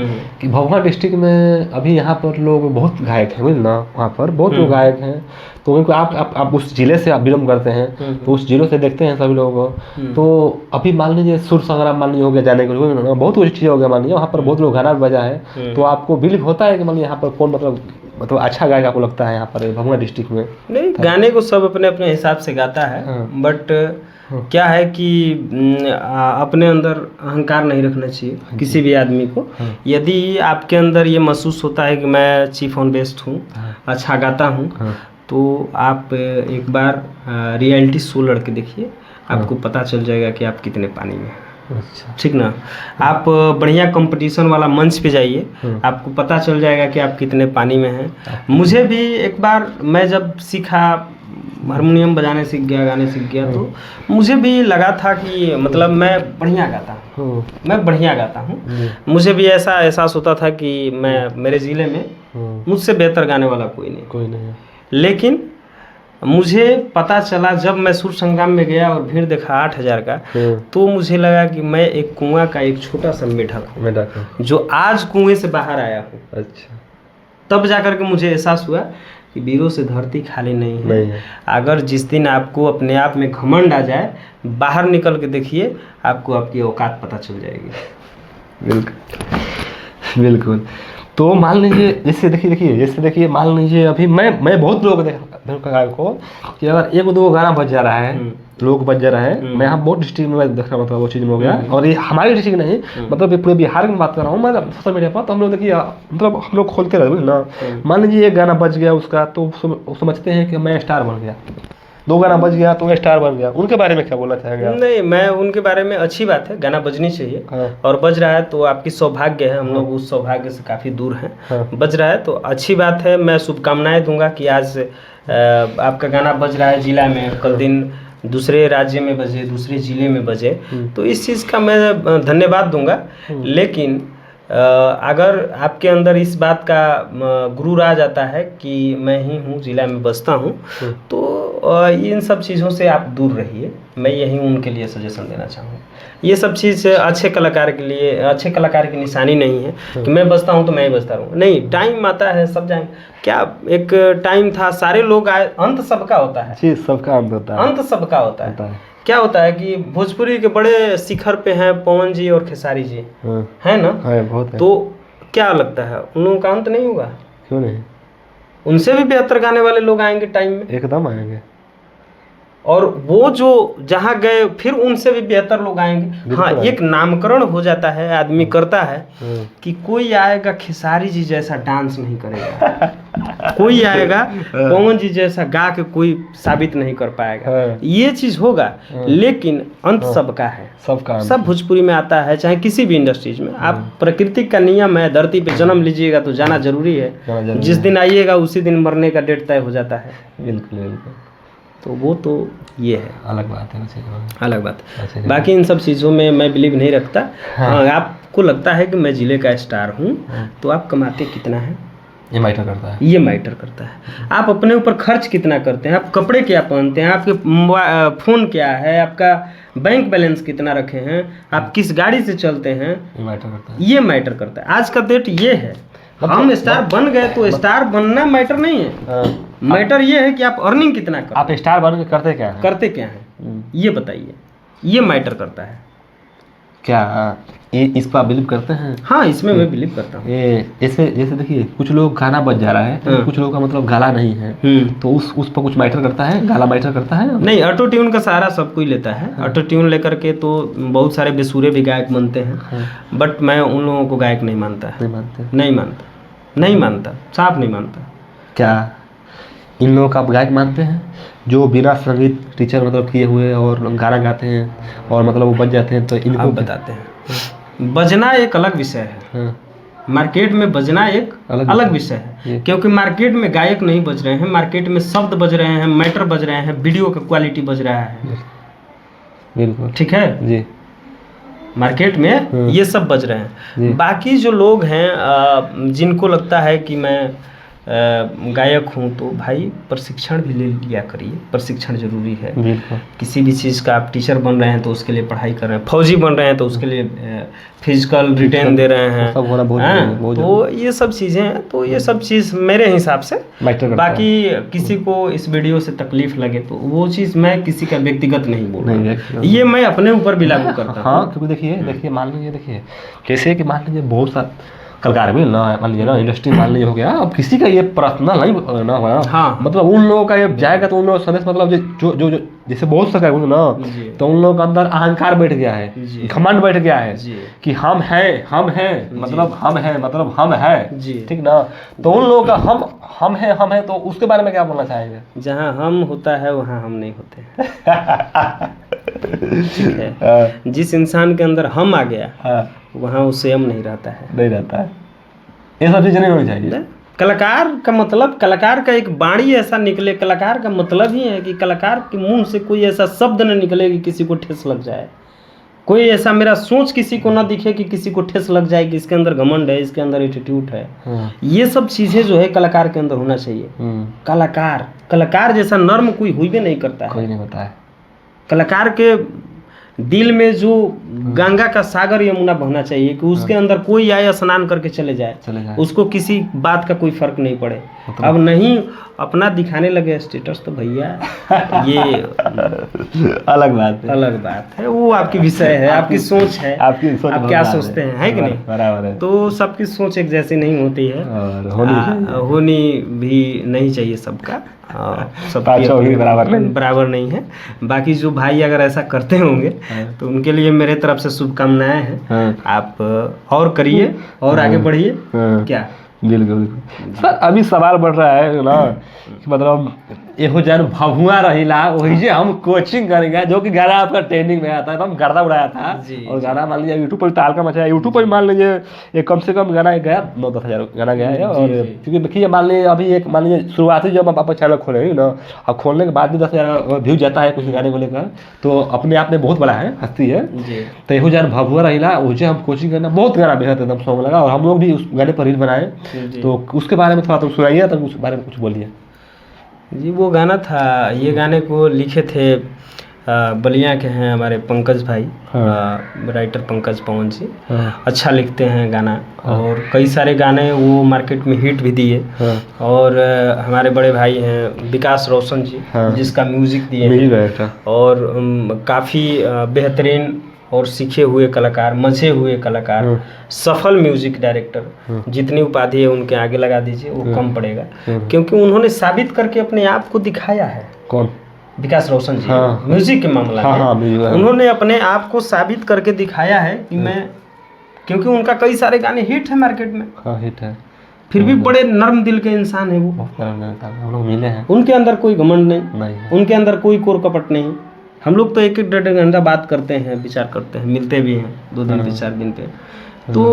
कि भभुआ डिस्ट्रिक्ट में अभी यहाँ पर लोग बहुत गायक हैं, ना वहाँ पर बहुत लोग गायक हैं। तो क्योंकि आप उस जिले से आप बिलोंग करते हैं, तो उस जिलों से देखते हैं सभी लोगों को। तो अभी मान लीजिए सुर संग्राम मान लीजिए हो गया, जाने के लिए बहुत कुछ चीज़ हो गया, मान लीजिए वहाँ पर बहुत लोग गाना भी बजा है, तो आपको बिलीव होता है कि मान लीजिए यहाँ पर कौन मतलब अच्छा गायक आपको लगता है यहाँ पर भभुआ डिस्ट्रिक्ट में? नहीं, गाने को सब अपने अपने हिसाब से गाता है, बट क्या है कि अपने अंदर अहंकार नहीं रखना चाहिए किसी भी आदमी को। यदि आपके अंदर ये महसूस होता है कि मैं चीफ ऑन बेस्ट हूँ, अच्छा गाता हूँ, तो आप एक बार रियलिटी शो लड़के देखिए, आपको पता चल जाएगा कि आप कितने पानी में हैं। अच्छा, ठीक ना। आप बढ़िया कंपटीशन वाला मंच पे जाइए, आपको पता चल जाएगा कि आप कितने पानी में हैं। मुझे भी एक बार मैं जब सीखा, हारमोनियम बजाने सीख गया, गाने सीख गया, तो मुझे भी लगा था कि मतलब मैं बढ़िया गाता हूँ, मैं बढ़िया गाता हूँ। मुझे भी ऐसा एहसास होता था कि मैं मेरे ज़िले में मुझसे बेहतर गाने वाला कोई नहीं है। लेकिन मुझे पता चला जब मैं सुर संग्राम में गया और भीड़ देखा 8,000 का, तो मुझे लगा कि मैं एक कुआं का एक छोटा सा मेढक हूँ जो आज कुएं से बाहर आया हूँ। अच्छा, तब जाकर के मुझे एहसास हुआ कि वीरों से धरती खाली नहीं है। अगर जिस दिन आपको अपने आप में घमंड आ जाए, बाहर निकल के देखिए, आपको आपकी औकात पता चल जाएगी। बिल्कुल बिल्कुल। तो मान लीजिए जैसे देखिए मान लीजिए अभी मैं बहुत लोग देखा को कि अगर एक दो गाना बज जा रहा है, लोग बज जा रहे हैं, मैं यहाँ बहुत डिस्ट्रिक्ट में देख रहा, मतलब वो चीज़ में हो गया। और ये हमारे डिस्ट्रिक्ट नहीं, मतलब ये पूरे बिहार में बात कर रहा हूँ मैं सोशल मीडिया पर। तो हम लोग देखिए, मतलब हम लोग खोलते रहे ना, मान लीजिए एक गाना बज गया उसका, तो समझते हैं कि मैं स्टार बन गया। 2 गाना बज गया तो स्टार बन गया। उनके बारे में क्या बोलना चाहेंगे आप? नहीं, मैं उनके बारे में अच्छी बात है, गाना बजनी चाहिए। और बज रहा है तो आपकी सौभाग्य है, हम लोग उस सौभाग्य से काफ़ी दूर हैं। बज रहा है तो अच्छी बात है, मैं शुभकामनाएं दूंगा कि आज आपका गाना बज रहा है जिला में, कल दिन दूसरे राज्य में बजे, दूसरे ज़िले में बजे, तो इस चीज़ का मैं धन्यवाद दूंगा। लेकिन अगर आपके अंदर इस बात का गुरूर आ जाता है कि मैं ही हूँ जिला में बसता हूँ, तो इन सब चीज़ों से आप दूर रहिए। मैं यही उनके लिए सजेशन देना चाहूँगा। ये सब चीज़ अच्छे कलाकार के लिए, अच्छे कलाकार की निशानी नहीं है कि मैं बजता हूँ तो मैं ही बजता रहूँ। नहीं, टाइम आता है, सब जाएंगे। क्या एक टाइम था, सारे लोग आए, अंत सबका होता है। जी, सबका अंत होता है, अंत सबका होता है। क्या होता है कि भोजपुरी के बड़े शिखर पे हैं पवन जी और खेसारी जी, है ना? बहुत है। तो क्या लगता है उन लोगों का अंत नहीं होगा? क्यों नहीं? उनसे भी बेहतर गाने वाले लोग आएंगे टाइम में, एकदम आएंगे। और वो जो जहाँ गए फिर उनसे भी बेहतर लोग आएंगे। हाँ, एक नामकरण हो जाता है, आदमी करता है कि कोई आएगा खेसारी जी जैसा डांस नहीं करेगा, कोई आएगा पवन जी जैसा गा के कोई साबित नहीं कर पाएगा, ये चीज होगा। लेकिन अंत सबका है, सब भोजपुरी में आता है, चाहे किसी भी इंडस्ट्रीज में। आप प्रकृति का नियम है, धरती पे जन्म लीजिएगा तो जाना जरूरी है। जिस दिन आइएगा उसी दिन मरने का डेट तय हो जाता है। बिल्कुल बिल्कुल। तो वो तो ये है, अलग बात है, अलग बात है। बाकी इन सब चीज़ों में मैं बिलीव नहीं रखता। हाँ, आपको लगता है कि मैं जिले का स्टार हूँ, तो आप कमाते कितना है, ये मैटर करता है। ये मैटर करता है। आप अपने ऊपर खर्च कितना करते हैं, आप कपड़े क्या पहनते हैं, आपके फ़ोन क्या है, आपका बैंक बैलेंस कितना रखे हैं, आप किस गाड़ी से चलते हैं, ये मैटर करता है। ये मैटर करता है। आज का डेट ये है। हम स्टार बन गए तो स्टार बनना मैटर नहीं है, मैटर ये है कि आप अर्निंग कितना करते हैं। आप स्टार बन के करते क्या हैं, ये बताइए, ये मैटर करता है। क्या इस पर आप बिलीव करते हैं? हाँ, इसमें मैं बिलीव करता हूँ। जैसे देखिए, कुछ लोग गाना बज जा रहा है, कुछ लोगों का मतलब गाला नहीं है, तो उस पर कुछ मैटर करता है, गाला मैटर करता है? नहीं, ऑटो ट्यून का सहारा सब कोई लेता है। ऑटो ट्यून लेकर के तो बहुत सारे बेसुरे भी गायक बनते हैं, बट मैं उन लोगों को गायक नहीं मानता। नहीं मानता, साफ नहीं मानता। क्या इन लोगों का आप गायक मानते हैं जो बिना संगीत टीचर मतलब किए हुए और गाना गाते हैं और मतलब वो बज जाते हैं? तो इनको आप बताते हैं, बजना एक अलग विषय है। मार्केट में बजना एक अलग विषय है, क्योंकि मार्केट में गायक नहीं बज रहे हैं, मार्केट में शब्द बज रहे हैं, मैटर बज रहे हैं, वीडियो का क्वालिटी बज रहा है। बिल्कुल ठीक है जी। मार्केट में ये सब बज रहे हैं। बाकी जो लोग हैं जिनको लगता है कि मैं गायक हूँ, तो भाई प्रशिक्षण भी ले लिया करिए, प्रशिक्षण जरूरी है। किसी भी चीज़ का आप टीचर बन रहे हैं तो उसके लिए पढ़ाई कर रहे हैं, फौजी बन रहे हैं तो उसके लिए फिजिकल रिटेन दे रहे हैं, सब होना बहुत जरूरी है, बहुत तो ये सब चीज़ें हैं। तो ये सब चीज़ मेरे हिसाब से, बाकी किसी को इस वीडियो से तकलीफ लगे तो वो चीज़ मैं किसी का व्यक्तिगत नहीं बोल रहा, ये मैं अपने ऊपर भी लागू करता हूँ। हाँ, क्योंकि देखिए मान लीजिए, देखिए जैसे कि मान लीजिए बहुत सारे कलाकार भी ना, मान लीजिए ना इंडस्ट्री मान लीजिए हो गया, अब किसी का ये पर्सनल नहीं ना हुआ, हाँ, मतलब उन लोगों का ये जाएगा तो उन लोगों संदेश, मतलब जो जो जो जैसे बहुत सका ना, तो उन लोगों के अंदर अहंकार बैठ गया है, घमंड बैठ गया है कि हम हैं मतलब हम हैं, ठीक ना। तो उन लोगों का हम हैं, तो उसके बारे में क्या बोलना चाहेंगे? जहाँ हम होता है वहाँ हम नहीं होते। ठीक है, जिस इंसान के अंदर हम आ गया वहाँ वो स्वयं नहीं रहता है, ये सब चीज़ें नहीं होनी चाहिए। कलाकार का मतलब, कलाकार का एक बाणी ऐसा निकले, कलाकार का मतलब ही है कि कलाकार के मुंह से कोई ऐसा शब्द न निकले कि किसी को ठेस लग जाए, कोई ऐसा मेरा सोच किसी को ना दिखे कि किसी को ठेस लग जाए कि इसके अंदर घमंड है, इसके अंदर एटीट्यूड है। ये सब चीज़ें जो है कलाकार के अंदर होना चाहिए। कलाकार जैसा नर्म कोई हुई भी नहीं करता है, कोई नहीं होता है। कलाकार के दिल में जो गंगा का सागर यमुना बहना चाहिए कि उसके अंदर कोई आए स्नान करके चले जाए, उसको किसी बात का कोई फर्क नहीं पड़े। अब नहीं अपना दिखाने लगे स्टेटस, तो भैया ये अलग बात है, वो आपकी विषय है, आपकी सोच है, आप क्या सोचते हैं कि नहीं? बराबर है। तो सबकी सोच एक जैसी नहीं होती है, होनी भी नहीं चाहिए सबका, सबकी बराबर नहीं है। बाकी जो भाई अगर ऐसा करते होंगे तो उनके लिए मेरे तरफ से शुभकामनाएं हैं। आप और करिए और आगे बढ़िए। क्या बिल्कुल सर, अभी सवाल बढ़ रहा है ना कि मतलब एहो जन भभुआ रहीला वही जे हम कोचिंग करेंगे, जो कि गाना आपका ट्रेंडिंग में आता है, तो हम गर्दा उड़ाया था। और गाना मान लीजिए यूट्यूब पर ताल का मचा है, यूट्यूब पर मान लीजिए एक कम से कम गाना गया 9-10 हज़ार गाना गया है। और क्योंकि देखिए मान लीजिए अभी एक मान लीजिए शुरुआती जब आप चैनल खोलेंगे ना, और खोलने के बाद भी 10,000 व्यू जाता है कुछ गाने को लेकर, तो अपने आप में बहुत बड़ा है, हस्ती है। तो एहो जन भभुआ रहीला वही हम कोचिंग करना, बहुत गाना बेहद एकदम सॉन्ग लगा, और हम लोग भी उस गाने पर रील बनाए, तो उसके बारे में थोड़ा तुम सुनाइए, तो उस बारे में कुछ बोलिए जी। वो गाना था, ये गाने को लिखे थे बलिया के हैं हमारे पंकज भाई, राइटर पंकज पवन जी, अच्छा लिखते हैं गाना, और कई सारे गाने वो मार्केट में हिट भी दिए। और हमारे बड़े भाई हैं विकास रोशन जी, जिसका म्यूजिक दिए, और काफ़ी बेहतरीन और सीखे हुए कलाकार, मजे हुए कलाकार, सफल म्यूजिक डायरेक्टर, जितनी उपाधि है उनके आगे लगा दीजिए वो कम पड़ेगा, क्योंकि उन्होंने साबित करके अपने आप को दिखाया है। कौन? विकास रोशन जी। म्यूजिक के मामला में उन्होंने अपने आप को साबित करके दिखाया है कि मैं, क्योंकि उनका कई सारे गाने हिट है मार्केट में, हिट है, फिर भी बड़े नर्म दिल के इंसान है वो, हम लोग मिले हैं, उनके अंदर कोई घमंड नहीं, उनके अंदर कोई कोर कपट नहीं। हम लोग तो 1-1 डेढ़ घंटा बात करते हैं, विचार करते हैं, मिलते भी हैं 2 दिन पे 4 दिन पे। तो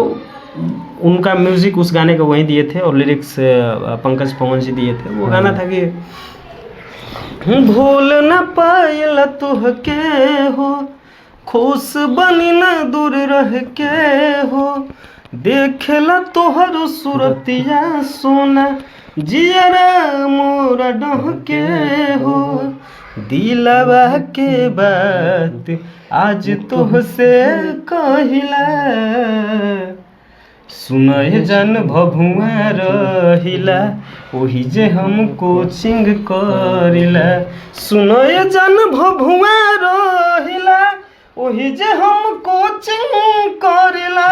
उनका म्यूजिक उस गाने को वहीं दिए थे, और लिरिक्स पंकज पवन जी दिए थे। वो गाना था कि भूल न पाइल तुहके हो, खुश बनी न दूर रह के हो, देखेला तोहर सूरतिया सोना, जियरा मोरा डहके हो, दिलवा के बात आज तुहसे कहिला, सुनय जन भभुआ रहिला ओही जे हम कोचिंग करिला, सुनय जन भभुआ रहिला ओही जे हम कोचिंग करिला।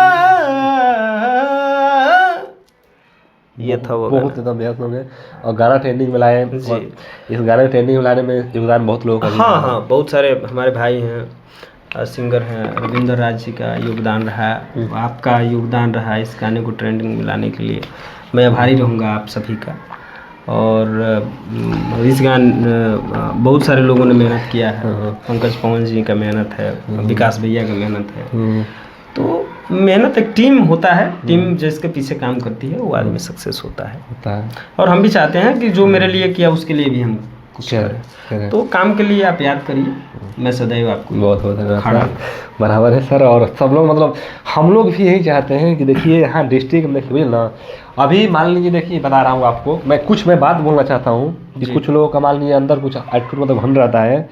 ये था वो बहुत एकदम बेहद लोग हैं, और गाना ट्रेंडिंग में लाए। इस गाने ट्रेंडिंग में लाने में योगदान बहुत लोगों का। हाँ, बहुत सारे हमारे भाई हैं, सिंगर हैं, रविंद्र राज जी का योगदान रहा, आपका योगदान रहा इस गाने को ट्रेंडिंग में लाने के लिए। मैं आभारी रहूँगा आप सभी का। और इस बहुत सारे लोगों ने मेहनत किया है, पंकज पवन जी का मेहनत है, विकास भैया का मेहनत है। तो मेहनत एक टीम होता है, टीम जिसके पीछे काम करती है वो आदमी सक्सेस होता है। और हम भी चाहते हैं कि जो मेरे लिए किया उसके लिए भी हम कुछ करें। तो काम के लिए आप याद करिए, मैं सदैव आपको बहुत बराबर है सर। और सब लोग मतलब हम लोग भी यही चाहते हैं कि देखिए यहाँ डिस्ट्रिक्ट में देखिए ना, अभी मान लीजिए देखिए बता रहा हूँ आपको, मैं बात बोलना चाहता हूँ कि कुछ लोगों का मान लीजिए अंदर कुछ एटीट्यूड मतलब घमंड रहता है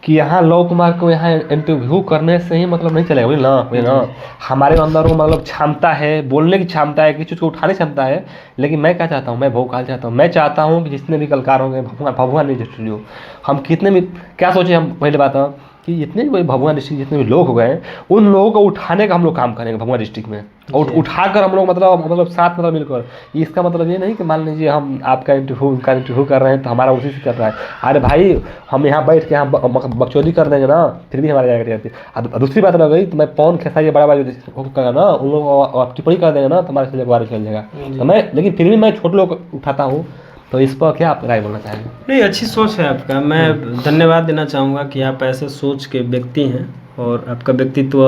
कि यहाँ लव कुमार को यहाँ इंटरव्यू करने से ही मतलब नहीं चलेगा, बोले ना हमारे अंदर वो मतलब क्षमता है, बोलने की क्षमता है, किसी चीज़ को उठाने की क्षमता है। लेकिन मैं क्या चाहता हूँ, मैं भोकाल चाहता हूँ, मैं चाहता हूँ कि जितने भी कलाकार होंगे भभुआ न्यूज स्टूडियो, हम कितने भी क्या सोचे, हम पहले बात है कि जितने भी भभुआ डिस्ट्रिक्ट जितने भी लोग हो गए उन लोगों को उठाने का हम लोग काम करेंगे भभुआ डिस्ट्रिक्ट में, और उठाकर हम लोग मतलब साथ मतलब मिलकर। इसका मतलब ये नहीं कि मान लीजिए हम आपका इंटरव्यू उनका इंटरव्यू कर रहे हैं तो हमारा उसी से कर रहा है। अरे भाई हम यहाँ बैठ के हम बकचोदी कर देंगे ना, फिर भी हमारी जाएगा जाती है। दूसरी बात रह गई तो मैं पवन खेसारी बड़ा बड़ा करेगा ना, उन लोग टिप्पणी कर देंगे ना तो हमारे से बार चल जाएगा। तो मैं लेकिन फिर भी मैं छोटे लोग उठाता हूँ। तो इस पर क्या आप राय बोलना चाहेंगे? नहीं, अच्छी सोच है आपका, मैं धन्यवाद देना चाहूँगा कि आप ऐसे सोच के व्यक्ति हैं और आपका व्यक्तित्व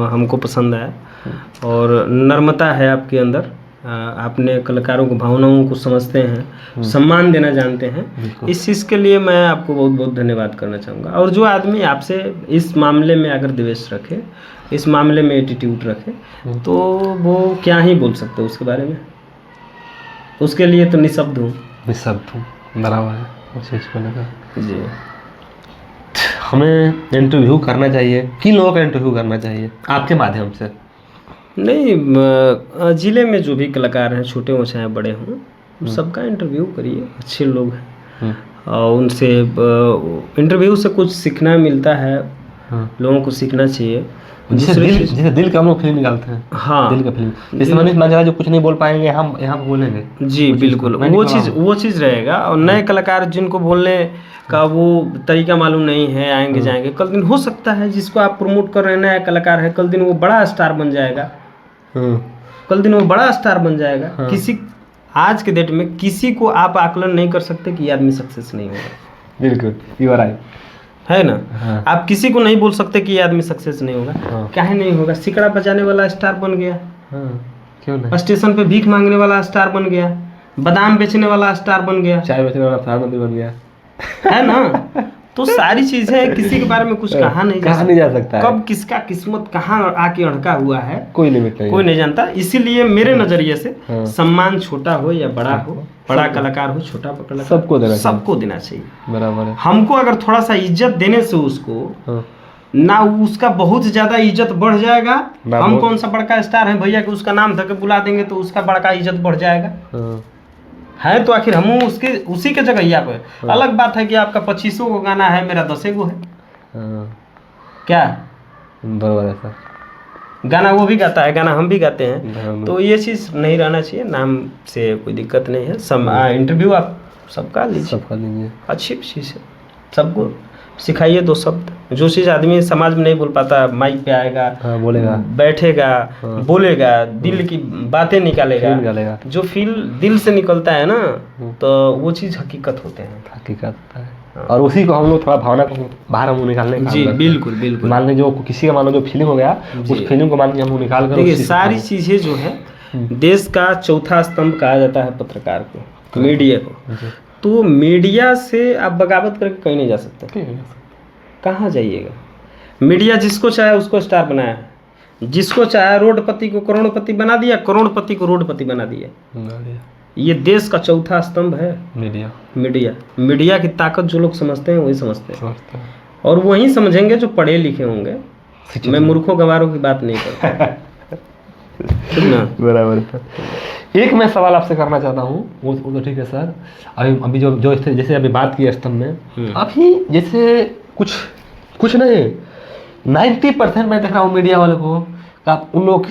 हमको पसंद आया और नम्रता है आपके अंदर। आपने कलाकारों को भावनाओं को समझते हैं, सम्मान देना जानते हैं। इस चीज़ के लिए मैं आपको बहुत बहुत धन्यवाद करना चाहूँगा। और जो आदमी आपसे इस मामले में अगर द्वेष रखे, इस मामले में एटीट्यूड रखे, तो वो क्या ही बोल सकते उसके बारे में, उसके लिए तो निशब्द हूँ। बराबर है उस चीज़ को लेकर जी। हमें इंटरव्यू करना चाहिए, किन लोगों का इंटरव्यू करना चाहिए आपके माध्यम से? नहीं, ज़िले में जो भी कलाकार हैं, छोटे हों चाहे बड़े हों, सबका इंटरव्यू करिए। अच्छे लोग हैं और उनसे इंटरव्यू से कुछ सीखना मिलता है। लोगों को सीखना चाहिए। जैसे दिल का हम लोग फिल्म निकालते हैं। हाँ, दिल का फिल्म, जैसे मनीष मांझला जो कुछ नहीं बोल पाएंगे हम यहाँ बोलेंगे। जी बिल्कुल, वो चीज़ रहेगा। और नए कलाकार जिनको बोलने का वो तरीका मालूम नहीं है, आएंगे जाएंगे, कल दिन हो सकता है जिसको आप प्रमोट कर रहे हैं नया कलाकार है, कल दिन वो बड़ा स्टार बन जाएगा। कल दिन वो बड़ा स्टार बन जाएगा। किसी आज के डेट में किसी को आप आकलन नहीं कर सकते कि ये आदमी सक्सेस नहीं होगा। बिल्कुल, यू आर राइट, है ना। आप किसी को नहीं बोल सकते कि ये आदमी सक्सेस नहीं होगा। काहे नहीं होगा? सिकड़ा बजाने वाला स्टार बन गया, क्यों नहीं? स्टेशन पे भीख मांगने वाला स्टार बन गया, बादाम बेचने वाला स्टार बन गया, चाय बेचने वाला प्रधानमंत्री बन गया, है ना। तो सारी चीजें किसी के बारे में कुछ कहा नहीं जा सकता। कब किसका किस्मत कहाँ आके अड़का हुआ है कोई नहीं जानता। इसीलिए मेरे नजरिए से सम्मान छोटा हो या बड़ा हो, बड़ा कलाकार हो छोटा कलाकार, सबको देना चाहिए। बराबर है। हमको अगर थोड़ा सा इज्जत देने से उसको ना उसका बहुत ज्यादा इज्जत बढ़ जाएगा। हम कौन सा बड़का स्टार है भैया कि उसका नाम धके बुला देंगे तो उसका बड़का इज्जत बढ़ जाएगा। है तो आखिर हम उसी के जगह पे। अलग बात है कि आपका 2500 को गाना है, मेरा 10 को है। क्या बराबर है सर, गाना वो भी गाता है, गाना हम भी गाते हैं। तो ये चीज़ नहीं रहना चाहिए। नाम से कोई दिक्कत नहीं है। इंटरव्यू आप सबका लीजिए, अच्छी चीज़ है। सबको सिखाइए 2 शब्द। जो चीज़ आदमी समाज में नहीं बोल पाता, माइक पे आएगा, बोलेगा, बैठेगा, बोलेगा, दिल की बातें निकालेगा। जो फील दिल से निकलता है ना, तो वो चीज़ हकीकत होते हैं, हकीकत है। और उसी को हम लोग थोड़ा भावना को बाहर हम निकालने का। जी बिल्कुल। मान लीजिए जो किसी का मान लो जो फीलिंग हो गया, उस फीलिंग को मान लीजिए हम निकाल कर। देखिए सारी चीज़ें जो है, देश का चौथा स्तंभ कहा जाता है पत्रकार को, मीडिया को। तो मीडिया से आप बगावत करके कहीं नहीं जा सकते। कहाँ जाइएगा? मीडिया जिसको चाहे उसको स्टार बनाया है, जिसको चाहे रोडपति को करोड़पति बना दिया, करोड़पति को रोडपति बना दिया। ये देश का चौथा स्तंभ है मीडिया की ताकत जो लोग समझते हैं वही समझते हैं, और वही समझेंगे जो पढ़े लिखे होंगे। मैं मूर्खों गवारों की बात नहीं करता। बराबर। एक मैं सवाल आपसे करना चाहता हूँ, वो तो ठीक है सर। अभी जो जैसे अभी बात की स्तंभ में, अभी जैसे कुछ नहीं 90% मैं देख रहा हूँ मीडिया वाले को, आप उन लोग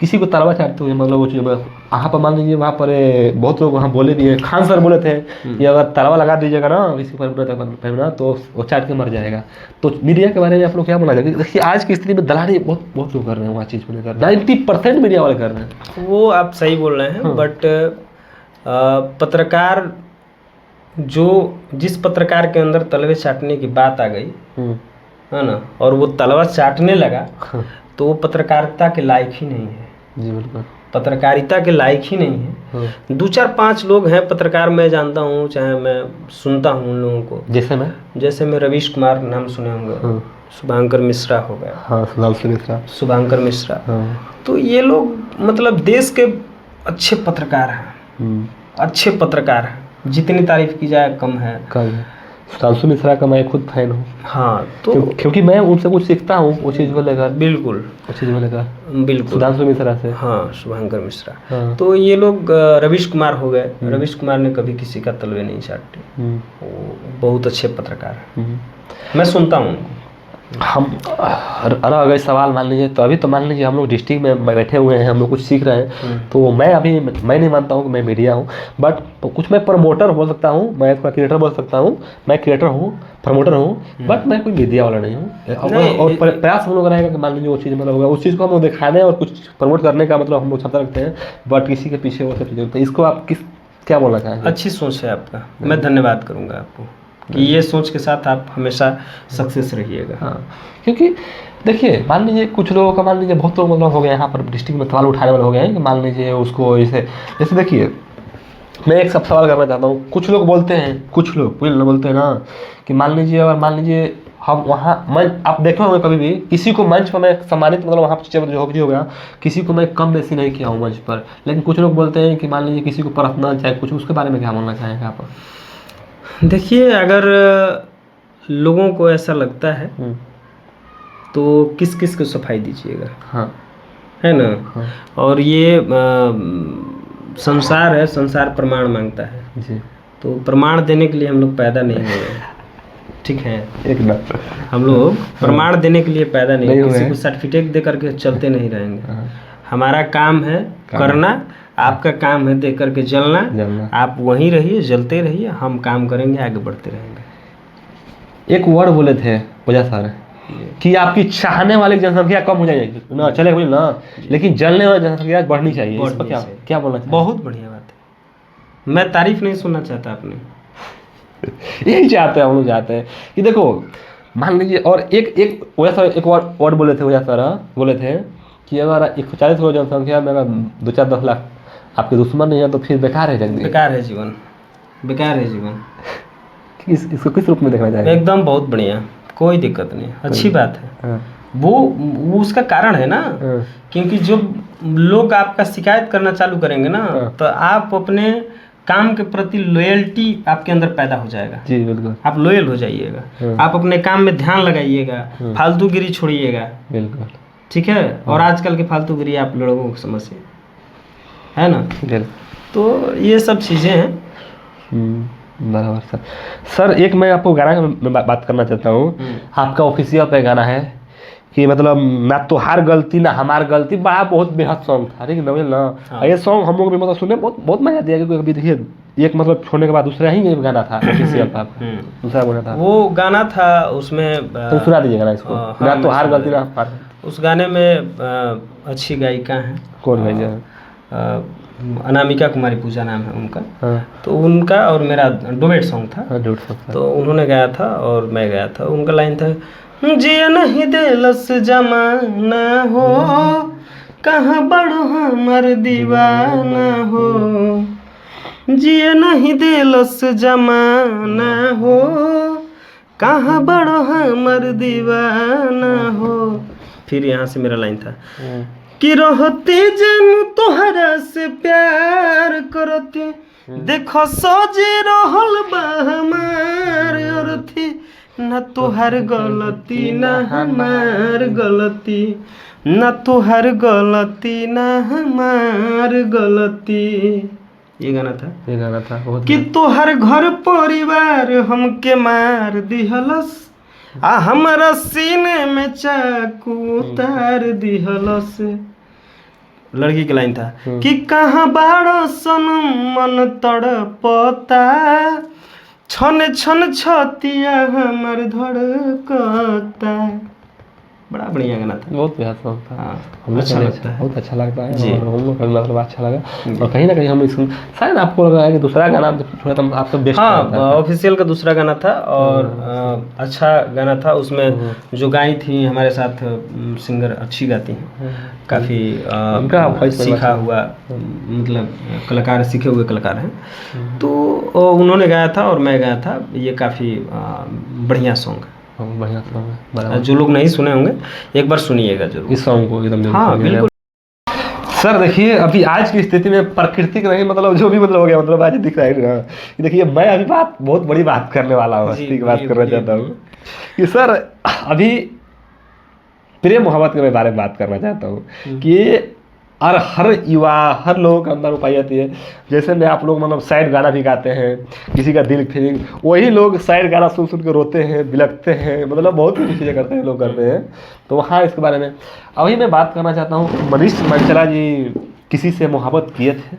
किसी को तलवा चाटते हुए, मतलब वो चीज़ वहाँ पर मान लीजिए, वहाँ पर बहुत लोग वहाँ बोले भी हैं, खान सर बोले थे कि अगर तलवा लगा दीजिएगा ना किसी पर ना तो वो चाट के मर जाएगा। तो मीडिया के बारे में आप लोग क्या बोलना चाहेंगे? देखिए आज की स्थिति में दलाली बहुत लोग कर रहे हैं, वहाँ चीज़ को लेकर 90% मीडिया वाले कर रहे हैं। वो आप सही बोल रहे हैं, बट पत्रकार जिस पत्रकार के अंदर तलवे चाटने की बात आ गई है ना, और वो तलवा चाटने लगा, तो वो पत्रकारिता के लायक ही नहीं है। जी बिल्कुल, पत्रकारिता के लायक ही नहीं है। 2-4-5 लोग हैं पत्रकार मैं जानता हूँ, चाहे मैं सुनता हूँ उन लोगों को। जैसे मैं रवीश कुमार नाम सुने होंगे, शुभांकर मिश्रा हो गया, शुभांकर मिश्रा। तो ये लोग मतलब देश के अच्छे पत्रकार हैं, अच्छे पत्रकार हैं। जितनी तारीफ की जाए कम है। सुधांशु मिश्रा का मैं खुद फैन हूँ। हाँ तो क्योंकि मैं उनसे कुछ सीखता हूँ वो चीज़ को लेकर। बिल्कुल वो चीज़ को लेकर बिल्कुल सुधांशु मिश्रा से। हाँ शुभंकर मिश्रा। हाँ। तो ये लोग रवीश कुमार हो गए। रवीश कुमार ने कभी किसी का तलवे नहीं चाटे, वो बहुत अच्छे पत्रकार हैं, मैं सुनता हूँ उनको। हम अगर सवाल मान लीजिए तो अभी तो मान लीजिए हम लोग डिस्ट्रिक्ट में बैठे हुए हैं, हम लोग कुछ सीख रहे हैं, तो मैं नहीं मानता हूँ कि मैं मीडिया हूँ, बट कुछ मैं प्रमोटर बोल सकता हूँ, मैं इसका क्रिएटर बोल सकता हूँ, मैं क्रिएटर हूँ, प्रमोटर हूँ, बट मैं कोई मीडिया वाला नहीं हूँ। और प्रयास हम लोग रहेगा कि मान लीजिए वो चीज़ मतलब होगा, उस चीज़ को हम लोग दिखाने और कुछ प्रमोट करने का मतलब हम लोग क्षमता रखते हैं, बट किसी के पीछे वो सब चीज़ें होती है। इसको आप क्या बोलना चाहेंगे? अच्छी सोच है आपका, मैं धन्यवाद करूँगा आपको कि ये सोच के साथ आप हमेशा सक्सेस रहिएगा। हाँ, क्योंकि देखिए मान लीजिए कुछ लोगों का, मान लीजिए बहुत लोग मतलब हो गए यहाँ पर डिस्ट्रिक्ट में सवाल उठाने वाले हो गए हैं कि मान लीजिए उसको जैसे देखिए मैं एक सब सवाल करना चाहता हूँ। कुछ लोग बोलते हैं, कुछ लोग बोलते हैं ना कि मान लीजिए हम वहाँ आप देखे होंगे कभी भी किसी को मंच पर मैं सम्मानित मतलब वहाँ पर जो हो गया, किसी को मैं कम बेसी नहीं किया हूँ मंच पर, लेकिन कुछ लोग बोलते हैं कि मान लीजिए किसी को पर्सनल चाहे कुछ, उसके बारे में क्या बोलना चाहेंगे आप? देखिए अगर लोगों को ऐसा लगता है तो किस किस को सफाई दीजिएगा। हाँ है ना। हाँ। और ये संसार है, संसार प्रमाण मांगता है जी। तो प्रमाण देने के लिए हम लोग पैदा नहीं हुए हैं, ठीक है। एक बात हम लोग प्रमाण देने के लिए पैदा नहीं हुए, किसी को सर्टिफिकेट दे करके चलते नहीं रहेंगे। हमारा काम है करना, आपका काम है दे करके जलना। आप वहीं रहिए, जलते रहिए, हम काम करेंगे, आगे बढ़ते रहेंगे। एक वर्ड बोले थे वजह सर कि आपकी चाहने वाली जनसंख्या कम हो जाएगी ना, चले बोले ना, लेकिन जलने वाली जनसंख्या बढ़नी चाहिए। इस पर क्या बोलना चाहिए? बहुत बढ़िया बात है, मैं तारीफ नहीं सुनना चाहता आपने। यही चाहते हैं हम लोग, चाहते हैं कि देखो मान लीजिए, और एक वजह सर एक वर्ड बोले थे, वजह सर बोले थे कि अगर 140 करोड़ जनसंख्या में अगर 2-4-10 लाख आपके दुश्मन नहीं है तो फिर बेकार है जिंदगी, बेकार है जीवन, बेकार है जीवन। इसको किस रूप में देखना चाहिए? एकदम बहुत बढ़िया, कोई दिक्कत नहीं, अच्छी बात है। वो उसका कारण है ना, क्योंकि जब लोग आपका शिकायत करना चालू करेंगे ना तो आप अपने काम के प्रति लॉयल्टी आपके अंदर पैदा हो जाएगा। जी बिल्कुल, आप लॉयल हो जाइएगा, आप अपने काम में ध्यान लगाइएगा, फालतूगिरी छोड़िएगा। बिल्कुल ठीक है। और आजकल के फालतूगिरी आप लोगों को समझिए, है ना। तो ये सब चीज़ें हैं। बराबर सर एक मैं आपको गाना में बात करना चाहता हूँ। आपका ऑफिशियल पे गाना है कि मतलब ना तो हार गलती ना हमार गलती, बड़ा बहुत बेहद सॉन्ग था, ठीक है ना। ये सॉन्ग हम लोग भी मतलब सुने, बहुत मजा दिया, क्योंकि अभी देखिए एक मतलब छोड़ने के बाद दूसरा ही गाना था ऑफिशियल था, दूसरा गाना था, वो गाना था उसमें। तो सुना दीजिएगा ना इसको, ना तो हार गलती ना हमार। उस गाने में अच्छी गायिका हैं। कौन गायिका? अनामिका कुमारी पूजा नाम है उनका। तो उनका और मेरा डुएट सॉन्ग था। तो उन्होंने गाया था और मैं गाया था। उनका लाइन था, जिया नहीं दिलस जमाना हो, कहाँ बड़ो हमर दीवाना हो, जिया नहीं दिलस जमाना हो, कहाँ बड़ो हमर दीवाना हो। फिर यहाँ से मेरा लाइन था कि रहते जन तोहरा से प्यार करते, देखो सोजे रहल बा हमार अर्थी, न तोहर गलती न हमार गलती, न तोहर गलती न हमार गलती। ये गाना था बहुत कि तोहर घर परिवार हमके मार दिहलस, आ हमारा सीने में चाकू उतार दिहलस। लड़की की लाइन था कि कहाँ बाड़ो सनम मन तड़पता, छन छन छतिया हमर धड़कता। बड़ा बढ़िया गाना था, बहुत प्यारा सॉन्ग था। हाँ, अच्छा लगता है, बहुत अच्छा लगता है जी। और हम लोग का मतलब अच्छा लगा, और कहीं ना कहीं हम इसमें शायद आपको लगा है कि दूसरा गाना थोड़ा तो आपका बेस्ट। हाँ, ऑफिशियल का दूसरा गाना था और अच्छा गाना था। उसमें जो गाई थी हमारे साथ सिंगर अच्छी गाती हैं, काफ़ी सीखा हुआ मतलब कलाकार, सीखे हुए कलाकार हैं। तो उन्होंने गाया था और मैं गाया था। ये काफ़ी बढ़िया सॉन्ग है, बढ़िया सॉन्ग है। जो लोग नहीं सुने होंगे एक बार सुनिएगा जरूर इस सॉन्ग को एकदम। हाँ बिल्कुल। सर देखिए अभी आज की स्थिति में प्राकृतिक नहीं मतलब जो भी मतलब हो गया मतलब आज दिख रहा है ना कि देखिए मैं अभी बहुत बड़ी बात करने वाला हूँ, हस्ती की बात करना चाहता हूँ कि सर अभी प्रेम मोहब्बत के बारे में बात करना चाहता हूँ कि और हर युवा हर लोगों के अंदर पाई जाती है। जैसे में आप लोग मतलब सैड गाना भी गाते हैं, किसी का दिल फीलिंग, वही लोग सैड गाना सुन सुन के रोते हैं, बिलखते हैं, मतलब बहुत सी चीज़ें करते हैं लोग करते हैं। तो वहाँ इसके बारे में अभी मैं बात करना चाहता हूँ। मनीष मांचला जी किसी से मोहब्बत किए थे?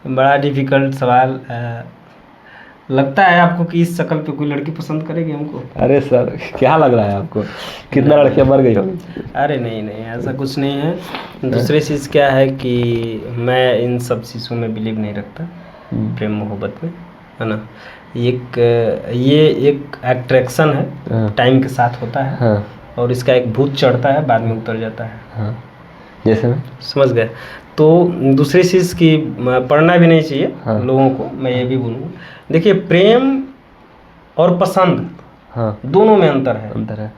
बड़ा डिफिकल्ट सवाल। लगता है आपको कि इस शक्ल पे कोई लड़की पसंद करेगी हमको? अरे सर क्या लग रहा है आपको, कितना लड़कियां मर गई होंगी? अरे नहीं नहीं, ऐसा कुछ नहीं है। दूसरी चीज़ क्या है कि मैं इन सब चीज़ों में बिलीव नहीं रखता, प्रेम मोहब्बत में, है ना। ये एक अट्रैक्शन है, टाइम के साथ होता है। हाँ। और इसका एक भूत चढ़ता है, बाद में उतर जाता है। हाँ। जैसे में समझ गए। तो दूसरी चीज़ की पढ़ना भी नहीं चाहिए। हाँ। लोगों को मैं ये भी बोलूँगा, देखिए प्रेम और पसंद, हाँ, दोनों में अंतर है।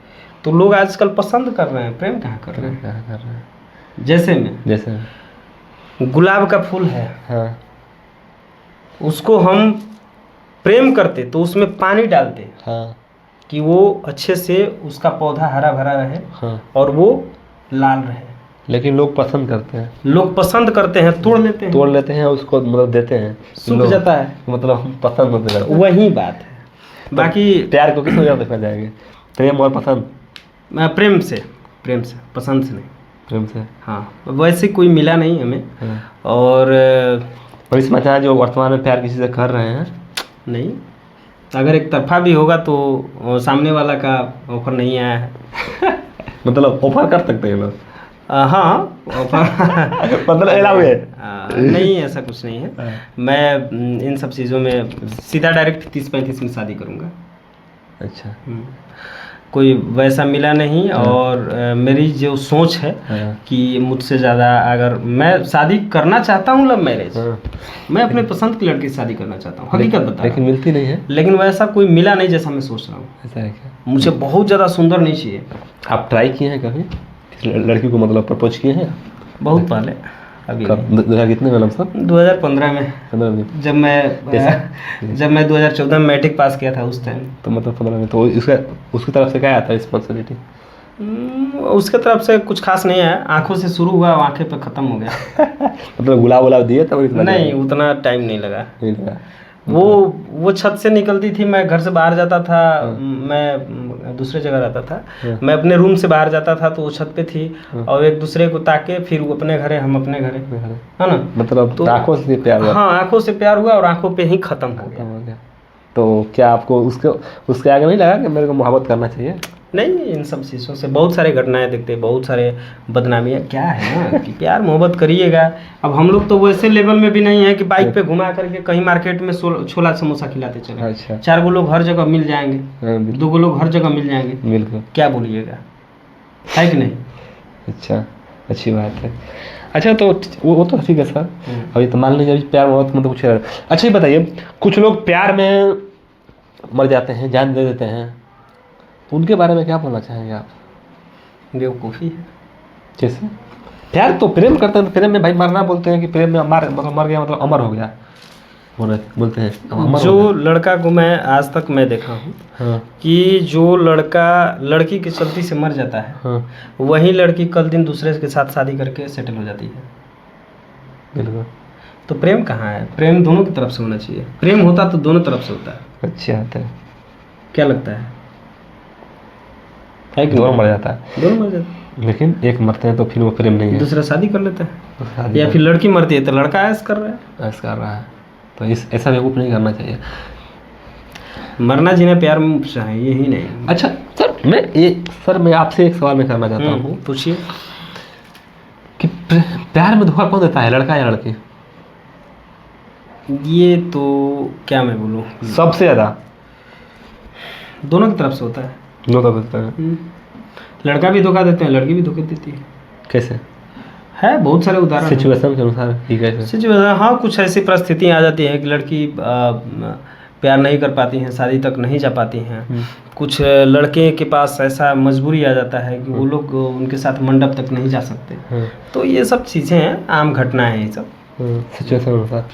तो लोग आजकल पसंद कर रहे हैं, प्रेम कहाँ कर रहे हैं। जैसे गुलाब का फूल है, हाँ, उसको हम प्रेम करते तो उसमें पानी डालते, हाँ, कि वो अच्छे से उसका पौधा हरा भरा रहे, हाँ, और वो लाल रहे। लेकिन लोग पसंद करते हैं, तोड़ लेते हैं उसको मतलब देते हैं, सूख जाता है, मतलब हम पसंद नहीं करते। वही बात है। तो बाकी प्यार को किस वजह देखना जाएगा, प्रेम और पसंद? प्रेम से, पसंद से नहीं, प्रेम से। हाँ, वैसे कोई मिला नहीं हमें। हाँ। और इस समाचार जो वर्तमान में प्यार किसी से कर रहे हैं, नहीं, अगर एक तरफा भी होगा तो सामने वाला का ऑफर नहीं आया है। मतलब ऑफर कर सकते हैं लोग? हाँ, मतलब अलाउ है? नहीं, ऐसा कुछ नहीं है। मैं इन सब चीज़ों में सीधा डायरेक्ट 30-35 में शादी करूँगा। अच्छा। कोई वैसा मिला नहीं। हाँ। और मेरी जो सोच है, हाँ, कि मुझसे ज़्यादा अगर मैं शादी करना चाहता हूँ लव मैरिज, हाँ, मैं अपने पसंद की लड़की से शादी करना चाहता हूँ, हकीकत बता रहा हूँ। लेकिन मिलती नहीं है। लेकिन वैसा कोई मिला नहीं जैसा मैं सोच रहा हूँ। ऐसा है क्या? मुझे बहुत ज़्यादा सुंदर नहीं चाहिए। आप ट्राई किए हैं कभी लड़की को, मतलब प्रपोज किए हैं? बहुत पहले। अभी कितने में? सब 2015 में, जब मैं 2014 में मैट्रिक पास किया था उस टाइम। तो मतलब 15 में, तो उसकी तरफ से क्या आता है रिस्पॉन्सिबिलिटी? उसके तरफ से कुछ खास नहीं है, आंखों से शुरू हुआ, आंखें पे खत्म हो गया। मतलब गुलाब दिए तब? नहीं, उतना टाइम नहीं लगा। वो छत से निकलती थी, मैं घर से बाहर जाता था। हाँ। मैं दूसरे जगह रहता था। हाँ। मैं अपने रूम से बाहर जाता था तो वो छत पे थी। हाँ। और एक दूसरे को ताके, फिर वो अपने घरे, हम अपने घरे, है ना। मतलब तो आंखों से प्यार हुआ? हाँ, आंखों से प्यार हुआ और आंखों पे ही खत्म हो गया। तो क्या आपको उसके आगे नहीं लगा कि मेरे को मोहब्बत करना चाहिए? नहीं, इन सब चीज़ों से बहुत सारे घटनाएं देखते हैं, बहुत सारे बदनामियाँ क्या है ना, कि प्यार मोहब्बत करिएगा। अब हम लोग तो वैसे लेवल में भी नहीं है कि बाइक पे घुमा करके कहीं मार्केट में छोला समोसा खिलाते चले। अच्छा। 4 लोग हर जगह मिल जाएंगे, 2 लोग हर जगह मिल जाएंगे, बिल्कुल, क्या बोलिएगा, है कि नहीं? अच्छा, अच्छी बात है। अच्छा, तो वो तो ठीक है सर। अभी तो मान लीजिए प्यार मोहब्बत में तो कुछ है। अच्छा, ये बताइए, कुछ लोग प्यार में मर जाते हैं, जान दे देते हैं, उनके बारे में क्या बोलना चाहेंगे आप? बेवकूफ़ी है। जैसे प्यार तो प्रेम करते हैं, तो प्रेम में भाई मरना बोलते हैं कि प्रेम में मर गया मतलब अमर हो गया, बोलते हैं। जो लड़का को मैं आज तक मैं देखा हूँ, हाँ, कि जो लड़का लड़की की चलती से मर जाता है, हाँ, वही लड़की कल दिन दूसरे के साथ शादी करके सेटल हो जाती है। बिल्कुल। तो प्रेम कहाँ है? प्रेम दोनों की तरफ से होना चाहिए। प्रेम होता तो दोनों तरफ से होता है। अच्छी बात है। क्या लगता है कि दोनों मर जाता है? दोनों मर जाता है, लेकिन एक मरते हैं तो फिर वो प्रेम नहीं है, दूसरा शादी कर लेता है। या फिर लड़की मरती है तो लड़का ऐश कर रहा है। तो ऐसा बेवकूफ़ नहीं करना चाहिए। मरना जीना प्यार में चाहिए ही नहीं। अच्छा सर, मैं आपसे एक सवाल मैं करना चाहता हूँ। पूछिए। कि प्यार में धोखा कौन देता है, लड़का या लड़की? ये तो क्या मैं बोलूँ, सबसे ज़्यादा दोनों की तरफ से होता है। दोनों तरफ होता है। लड़का भी धोखा देते हैं, लड़की भी धोखा देती है। कैसे है? बहुत सारे उदाहरण, सिचुएशन के अनुसार। ठीक है, सिचुएशन, हाँ, कुछ ऐसी परिस्थितियाँ आ जाती है कि लड़की प्यार नहीं कर पाती हैं, शादी तक नहीं जा पाती हैं। कुछ लड़के के पास ऐसा मजबूरी आ जाता है कि वो लोग उनके साथ मंडप तक नहीं जा सकते। तो ये सब चीज़ें हैं, आम घटना है ये सब। सिचुएशन अनुसार।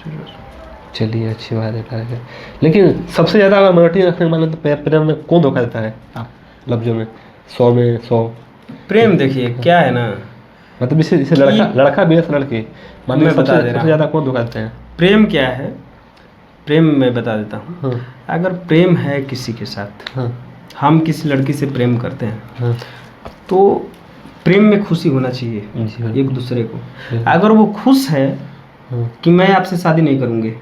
चलिए अच्छी बात है। लेकिन सबसे ज़्यादा अगर माइनॉरिटी रखने मान लो तो प्रेम में कौन धोखा देता है आप लफ्जों में? 100 में 100। प्रेम देखिए क्या है ना, मतलब इसे लड़का भी है लड़की, मान लो सबसे ज़्यादा कौन धोखा देते हैं? प्रेम क्या है, प्रेम मैं बता देता हूँ। अगर प्रेम है किसी के साथ, हम किसी लड़की से प्रेम करते हैं, तो प्रेम में खुशी होना चाहिए एक दूसरे को। अगर वो खुश है कि मैं आपसे शादी नहीं करूँगी,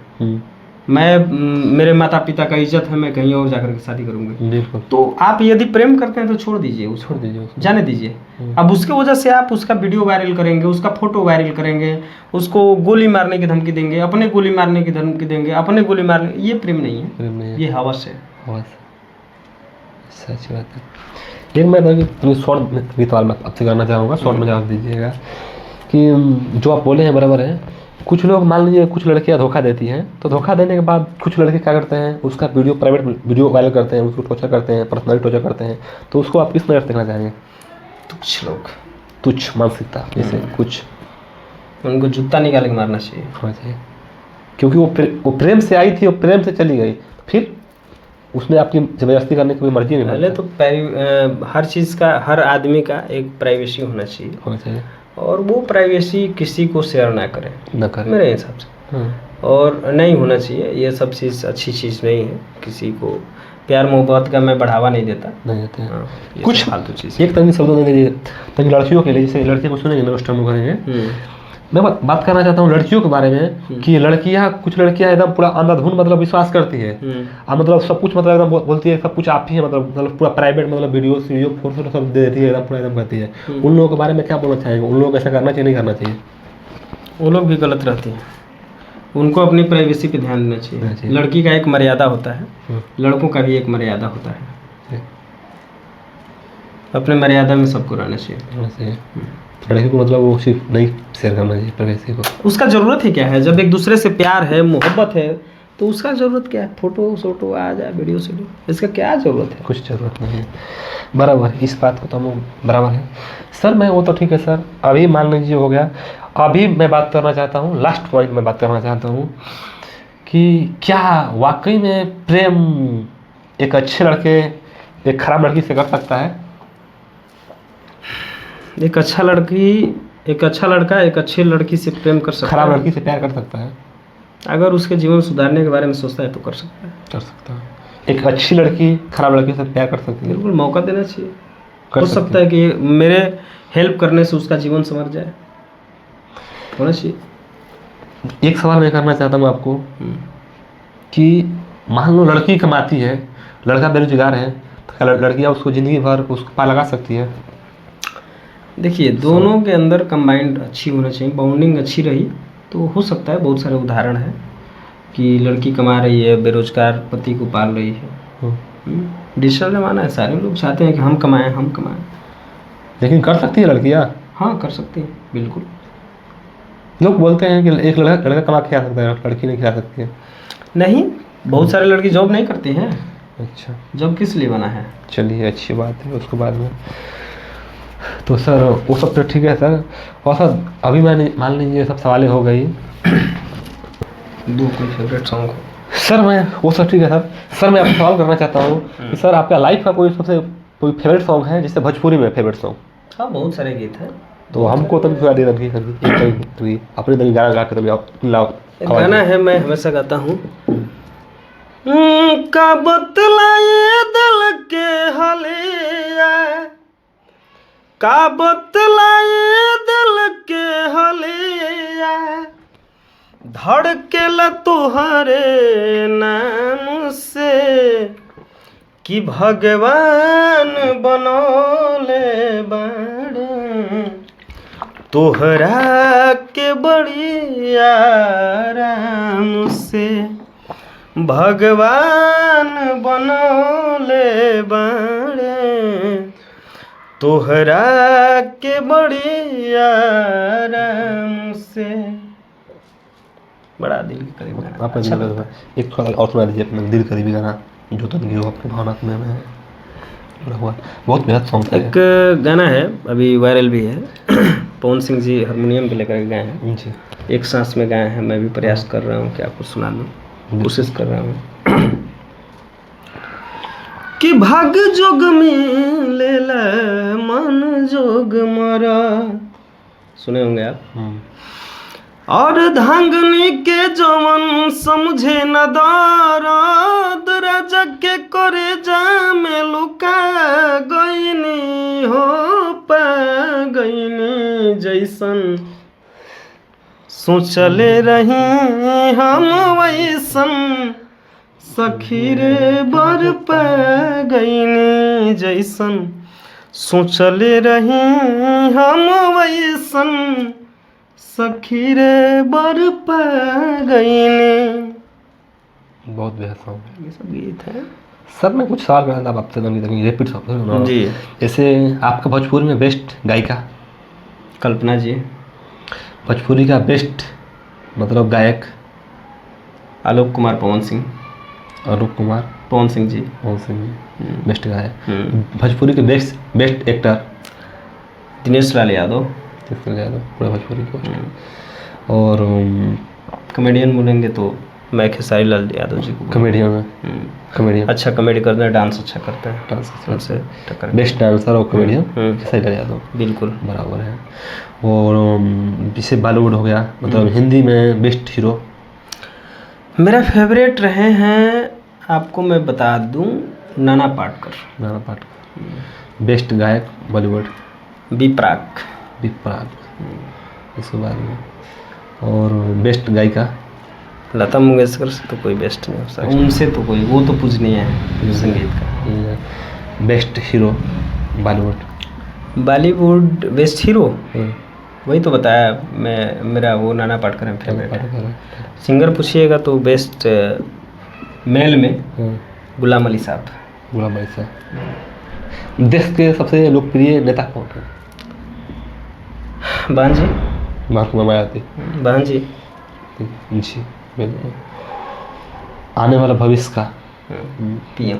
मेरे माता पिता का इज्जत है, मैं कहीं और जाकर के शादी करूँगी, तो आप यदि प्रेम करते हैं तो छोड़ दीजिए, जाने दीजिए। अब उसके वजह से आप उसका वीडियो वायरल करेंगे, उसका फोटो वायरल करेंगे, उसको गोली मारने की धमकी देंगे, अपने गोली मारने की धमकी देंगे, अपने गोली मारने, ये प्रेम नहीं है, ये हवस है। सच बात है। लेकिन मैं शॉर्ट में सवाल मैं आपसे करना चाहूँगा, शॉर्ट में जवाब दीजिएगा कि जो आप बोले हैं बराबर है। कुछ लोग मान लीजिए कुछ लड़कियां धोखा देती हैं, तो धोखा देने के बाद कुछ लड़के क्या करते हैं, उसका प्राइवेट वीडियो वायरल करते हैं, उसको टॉर्चर करते हैं, पर्सनली टॉर्चर करते हैं। तो उसको आप किस नज़र से देखना चाहेंगे? तुच्छ लोग, तुच्छ मानसिकता, जैसे कुछ उनको जूता निकाल के मारना चाहिए। क्योंकि वो प्रेम से आई थी और प्रेम से चली गई, फिर उसमें आपकी ज़बरदस्ती करने की कोई मर्जी नहीं। पहले तो हर चीज़ का, हर आदमी का एक प्राइवेसी होना चाहिए और वो प्राइवेसी किसी को शेयर ना करें मेरे हिसाब से। और नहीं होना चाहिए, ये सब चीज़ अच्छी चीज़ नहीं है। किसी को प्यार मोहब्बत का मैं बढ़ावा नहीं देता, नहीं देते हैं। कुछ फालतू चीज़ एक तंगी शब्दों में लड़कियों के लिए, जैसे लड़कियों को सुनेंगे नेक्स्ट टाइम करेंगे, मैं बात करना चाहता हूँ लड़कियों के बारे में कि कुछ लड़कियां एकदम पूरा अंधाधुन मतलब विश्वास करती है, मतलब सब कुछ मतलब एकदम बोलती है सब कुछ आप ही है, मतलब पूरा प्राइवेट मतलब वीडियो फोटो सब दे देती है, एकदम पूरा एकदम करती है। उन लोगों के बारे में क्या बोलना चाहेंगे? उन लोगों को ऐसा करना चाहिए, नहीं करना चाहिए? वो लोग भी गलत रहते हैं, उनको अपनी प्राइवेसी पे ध्यान देना चाहिए। लड़की का एक मर्यादा होता है, लड़कों का भी एक मर्यादा होता है, अपने मर्यादा में सबको रहना चाहिए। लड़की को मतलब वो सिर्फ नहीं शेयर करना चाहिए प्राइवेसी को। उसका ज़रूरत ही क्या है? जब एक दूसरे से प्यार है, मोहब्बत है, तो उसका ज़रूरत क्या है? फोटो आ जाए, वीडियो, इसका क्या ज़रूरत है? कुछ ज़रूरत नहीं है। बराबर, इस बात को तो हम बराबर है सर। मैं वो तो ठीक है सर, अभी मान लीजिए हो गया। अभी मैं बात करना चाहता हूँ, लास्ट पॉइंट में बात करना चाहता हूँ कि क्या वाकई में प्रेम एक अच्छे लड़के एक खराब लड़की से कर सकता है? एक अच्छा लड़का एक अच्छी लड़की से प्रेम कर सकता है, खराब लड़की से प्यार कर सकता है। अगर उसके जीवन सुधारने के बारे में सोचता है तो कर सकता है। एक अच्छी लड़की खराब लड़की से प्यार कर सकती है, बिल्कुल मौका देना चाहिए। हो सकता है कि मेरे हेल्प करने से उसका जीवन संवर जाए, होना चाहिए। एक सवाल मैं करना चाहता हूँ आपको कि मान लो लड़की कमाती है, लड़का बेरोजगार है, तो क्या लड़कियाँ उसको ज़िंदगी भर उसको पार लगा सकती है? देखिए, दोनों के अंदर कंबाइंड अच्छी होना चाहिए, बाउंडिंग अच्छी रही तो हो सकता है। बहुत सारे उदाहरण हैं कि लड़की कमा रही है, बेरोजगार पति को पाल रही है। डिजिटल ज़माना है, सारे लोग चाहते हैं कि हम कमाएं। लेकिन कर सकती है लड़कियाँ? हाँ, कर सकती है, बिल्कुल। लोग बोलते हैं कि एक लड़का कमा के खिला सकता है, लड़की नहीं खिला सकती है। नहीं, बहुत सारे लड़की जॉब नहीं करती हैं। अच्छा, जॉब किस लिए बना है? चलिए अच्छी बात है। उसके बाद में तो सर वो सब तो ठीक है सर। और सर अभी मैंने मान लीजिए सब सवालें हो गई, दो कोई फेवरेट सॉन्ग हो सर? मैं वो सब ठीक है सर। सर मैं आपसे सवाल करना चाहता हूँ कि सर आपका लाइफ का कोई फेवरेट सॉन्ग है, जैसे भोजपुरी में फेवरेट सॉन्ग? हाँ, बहुत सारे गीत हैं। तो हमको तभी थोड़ा देर अपने तभी गाना गा के तभी आप गाना है, मैं हमेशा गाता हूँ। का बतलाए दिल के हलिया, का बतलाए दिल के हलिया, धड़केला तुहरे नाम से, कि भगवान बनौले बाड़े तोहरा के बड़ी आराम से, भगवान बनौले बाड़े तोहरा के बड़ी आराम से। बड़ा दिल के करीब गाना, आपका अच्छा दिल लगता का एक थोड़ा और सुना दीजिए अपना दिल करीबी गाना जो तन की हो आपकी भावनात्मक में जुड़ा हुआ, बहुत बेहद सॉन्ग है। है। एक गाना है अभी वायरल भी है, पवन सिंह जी हारमोनियम पे लेकर के गाए हैं, जी एक सांस में गाए हैं। मैं भी प्रयास कर रहा हूँ कि आपको सुना दूँ, कोशिश कर रहा हूँ। कि भाग जोग मिले मन जोग मरा, सुने होंगे आप। और धांगनी के जवन समझे न दर्द, राजा के करे जा में लुका गईनी हो पा गईनी जैसन सोचले रही हम वैसन, सखी रे बर पा गईनी जैसन सोचले रही हम वैसन, सखी रे बर पा गईनी। बहुत बेहद सॉन्ग है। ये सब गीत है। सर मैं कुछ सवाल करना था आपसे, रिपीट सॉन्ग जी। जैसे आपका भोजपुरी में बेस्ट गायिका? कल्पना जी। भोजपुरी का बेस्ट मतलब गायक? आलोक कुमार, पवन सिंह। आलोक कुमार, पवन सिंह जी। पवन सिंह बेस्ट गायक। भोजपुरी के बेस्ट एक्टर? दिनेश लाल यादव। पूरा भोजपुरी को। और कॉमेडियन बोलेंगे तो मैं खेसारी लाल यादव जी को। कॉमेडियन में कॉमेडियन अच्छा कॉमेडी करते हैं, डांस अच्छा करते हैं, डांस उनसे टक्कर। बेस्ट डांसर और कॉमेडियन खेसारी लाल यादव बिल्कुल बराबर है। और जैसे बॉलीवुड हो गया, मतलब हिंदी में बेस्ट हीरो? मेरा फेवरेट रहे हैं, आपको मैं बता दूं, नाना पाटेकर। नाना पाटेकर। बेस्ट गायक बॉलीवुड? बी प्राक। इसके बाद में और बेस्ट गायिका? लता मंगेशकर से तो कोई बेस्ट नहीं हो सकता, उनसे तो कोई, वो तो पूजनीय है संगीत का। Best hero Bollywood? Bollywood best hero वही तो बताया मैं, मेरा वो नाना पाटेकर है फेवरेट है। सिंगर पूछिएगा तो बेस्ट मेल में गुलाम अली साहब। गुलाम अली साहब। देश के सबसे लोकप्रिय नेता कौन है? भांजी। महात्मा मायावती। भांजी जी बिल्कुल। आने वाला भविष्य का पीएम।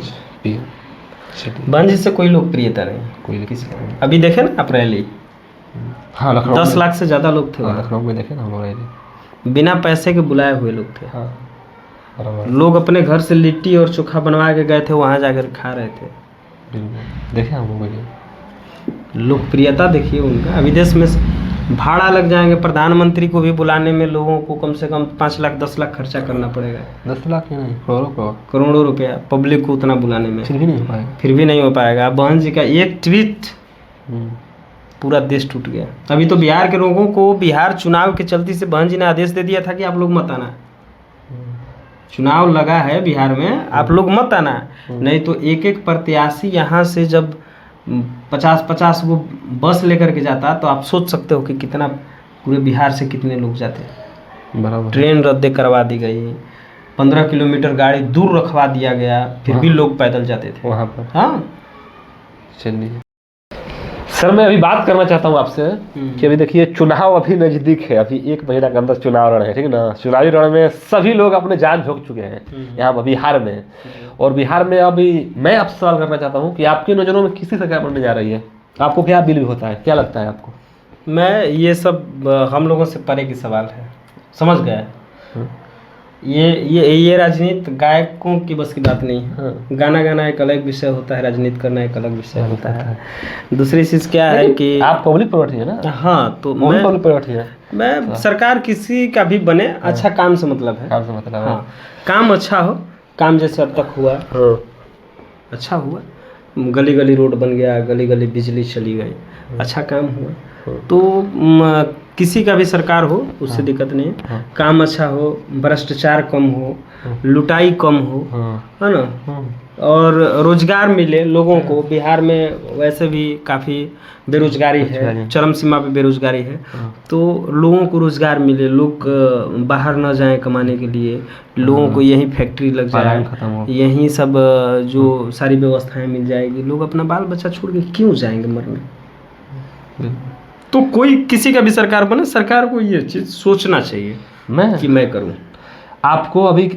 भांजी से कोई लोकप्रियता नहीं, कोई किसी। अभी देखे ना आप रैली, हाँ लखनऊ 10 लाख से ज़्यादा लोग थे वहाँ। लखनऊ में देखे ना हम लोग रैली, बिना पैसे के बुलाए हुए लोग थे। हाँ लोग अपने घर से लिट्टी और चोखा बनवा के गए थे, वहाँ जाकर खा रहे थे। बिल्कुल देखे हम लोग। लोकप्रियता देखिए उनका। अभी देश में भाड़ा लग जाएंगे, प्रधानमंत्री को भी बुलाने में लोगों को कम से कम 5 लाख 10 लाख खर्चा करना पड़ेगा। 10 लाख नहीं, करोड़ों रुपया पब्लिक को उतना बुलाने में, फिर भी नहीं हो पाएगा। फिर भी नहीं हो पाएगा। बहन जी का एक ट्वीट पूरा देश टूट गया। अभी तो बिहार के लोगों को, बिहार चुनाव के चलते से बहन जी ने आदेश दे दिया था कि आप लोग मत आना, चुनाव लगा है बिहार में, आप लोग मत आना, नहीं तो एक एक प्रत्याशी यहाँ से जब 50-50 वो बस लेकर के जाता तो आप सोच सकते हो कि कितना, पूरे बिहार से कितने लोग जाते। बराबर। ट्रेन रद्द करवा दी गई, 15 किलोमीटर गाड़ी दूर रखवा दिया गया, फिर भी लोग पैदल जाते थे वहाँ पर। हाँ चलिए सर, मैं अभी बात करना चाहता हूँ आपसे कि अभी देखिए चुनाव अभी नज़दीक है, अभी 1 महीना के अंदर चुनाव रण है, ठीक है ना। चुनावी रण में सभी लोग अपने जान झोंक चुके हैं यहाँ बिहार में। और बिहार में अभी मैं आपसे सवाल करना चाहता हूँ कि आपकी नज़रों में किसी सरकार बनने जा रही है? आपको क्या बिल होता है, क्या लगता है आपको? मैं ये सब हम लोगों से परे की सवाल है, समझ गया। ये राजनीति गायकों की बस की बात नहीं है। गाना एक अलग विषय होता है, राजनीति करना एक अलग विषय होता है। दूसरी चीज़ क्या है कि आप पब्लिक प्रॉपर्टी है ना। हाँ, तो मैं पब्लिक प्रॉपर्टी है। मैं सरकार किसी का भी बने, अच्छा काम से मतलब है। काम से मतलब है। हाँ, काम अच्छा हो, काम जैसे अब तक हुआ अच्छा हुआ, गली गली रोड बन गया, गली गली बिजली चली गई, अच्छा काम हुआ। तो किसी का भी सरकार हो उससे दिक्कत नहीं है। काम अच्छा हो, भ्रष्टाचार कम हो, लुटाई कम हो, है ना, और रोजगार मिले लोगों को। बिहार में वैसे भी काफ़ी बेरोजगारी है, चरम सीमा पे बेरोजगारी है, तो लोगों को रोजगार मिले, लोग बाहर न जाएं कमाने के लिए, लोगों को यहीं फैक्ट्री लग जाए, यहीं सब जो सारी व्यवस्थाएं मिल जाएगी, लोग अपना बाल बच्चा छोड़ के क्यों जाएंगे मरने। तो कोई किसी का भी सरकार बने, सरकार को ये चीज़ सोचना चाहिए कि मैं करूं। आपको अभी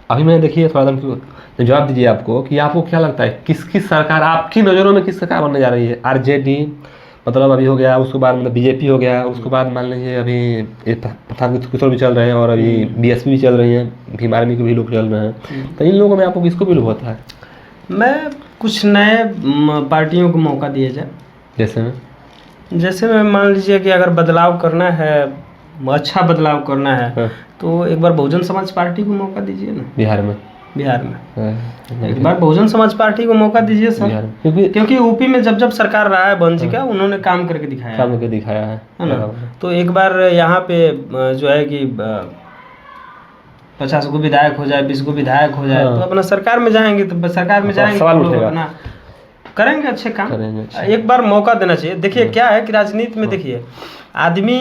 अभी मैंने देखिए थोड़ा सा जवाब दीजिए आपको कि आपको क्या लगता है किसकी सरकार आपकी नज़रों में किस सरकार बनने जा रही है? आरजेडी मतलब अभी हो गया, उसके बाद मतलब बीजेपी हो गया, उसके बाद मान लीजिए अभी प्रशांत किशोर भी चल रहे हैं और अभी बीएसपी भी चल रही है, भीम आर्मी के भी लोग चल रहे हैं। तो इन लोगों में आपको किसको विरोध होता है? मैं कुछ नए पार्टियों को मौका दिया जाए। जैसे में मान लीजिए कि अगर बदलाव करना है, अच्छा बदलाव करना है, तो एक बार बहुजन समाज पार्टी को मौका दीजिए ना। बिहार में एक बार बहुजन समाज पार्टी को मौका दीजिए सर, क्योंकि यूपी में जब सरकार रहा है बन जी का, उन्होंने काम करके दिखाया है ना। तो एक बार यहाँ पे जो है कि 50 को विधायक हो जाए, 20 को विधायक हो जाए, तो अपना सरकार में जाएंगे तो अपना करेंगे अच्छे काम। एक बार मौका देना चाहिए। देखिए क्या है कि राजनीति में देखिए आदमी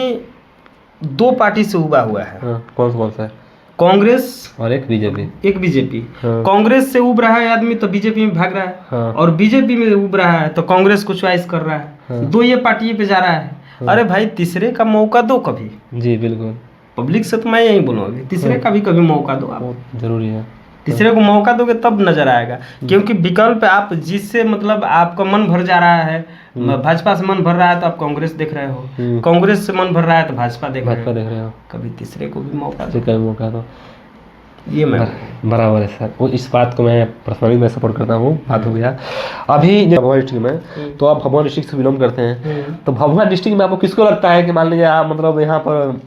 2 पार्टी से उबा हुआ है। कौन सा है? कांग्रेस और एक बीजेपी। कांग्रेस से उब रहा है आदमी तो बीजेपी में भाग रहा है, और बीजेपी में उब रहा है तो कांग्रेस को चॉइस कर रहा है। 2 ये पार्टी पे जा रहा है। अरे भाई तीसरे का मौका दो कभी। जी बिल्कुल, पब्लिक से तो मैं यही बोलूँगा, तीसरे का भी कभी मौका दो, आप जरूरी है। तीसरे को मौका दोगे तब नजर आएगा, क्योंकि विकल्प आप जिससे मतलब आपका मन भर जा रहा है, भाजपा से मन भर रहा है तो आप कांग्रेस देख रहे हो, कांग्रेस से मन भर रहा है तो भाजपा देख रहे हो। कभी तीसरे को भी मौका दो। ये मैं बराबर है सर, वो इस बात को मैं पर्सनली मैं सपोर्ट करता हूँ। बात हो गया अभी भभुआ डिस्ट्रिक्ट में, तो आप भभुआ डिस्ट्रिक्ट से बिलोंग करते हैं, तो भभुआ डिस्ट्रिक्ट में आपको किसको लगता है कि मान लीजिए आप मतलब यहाँ पर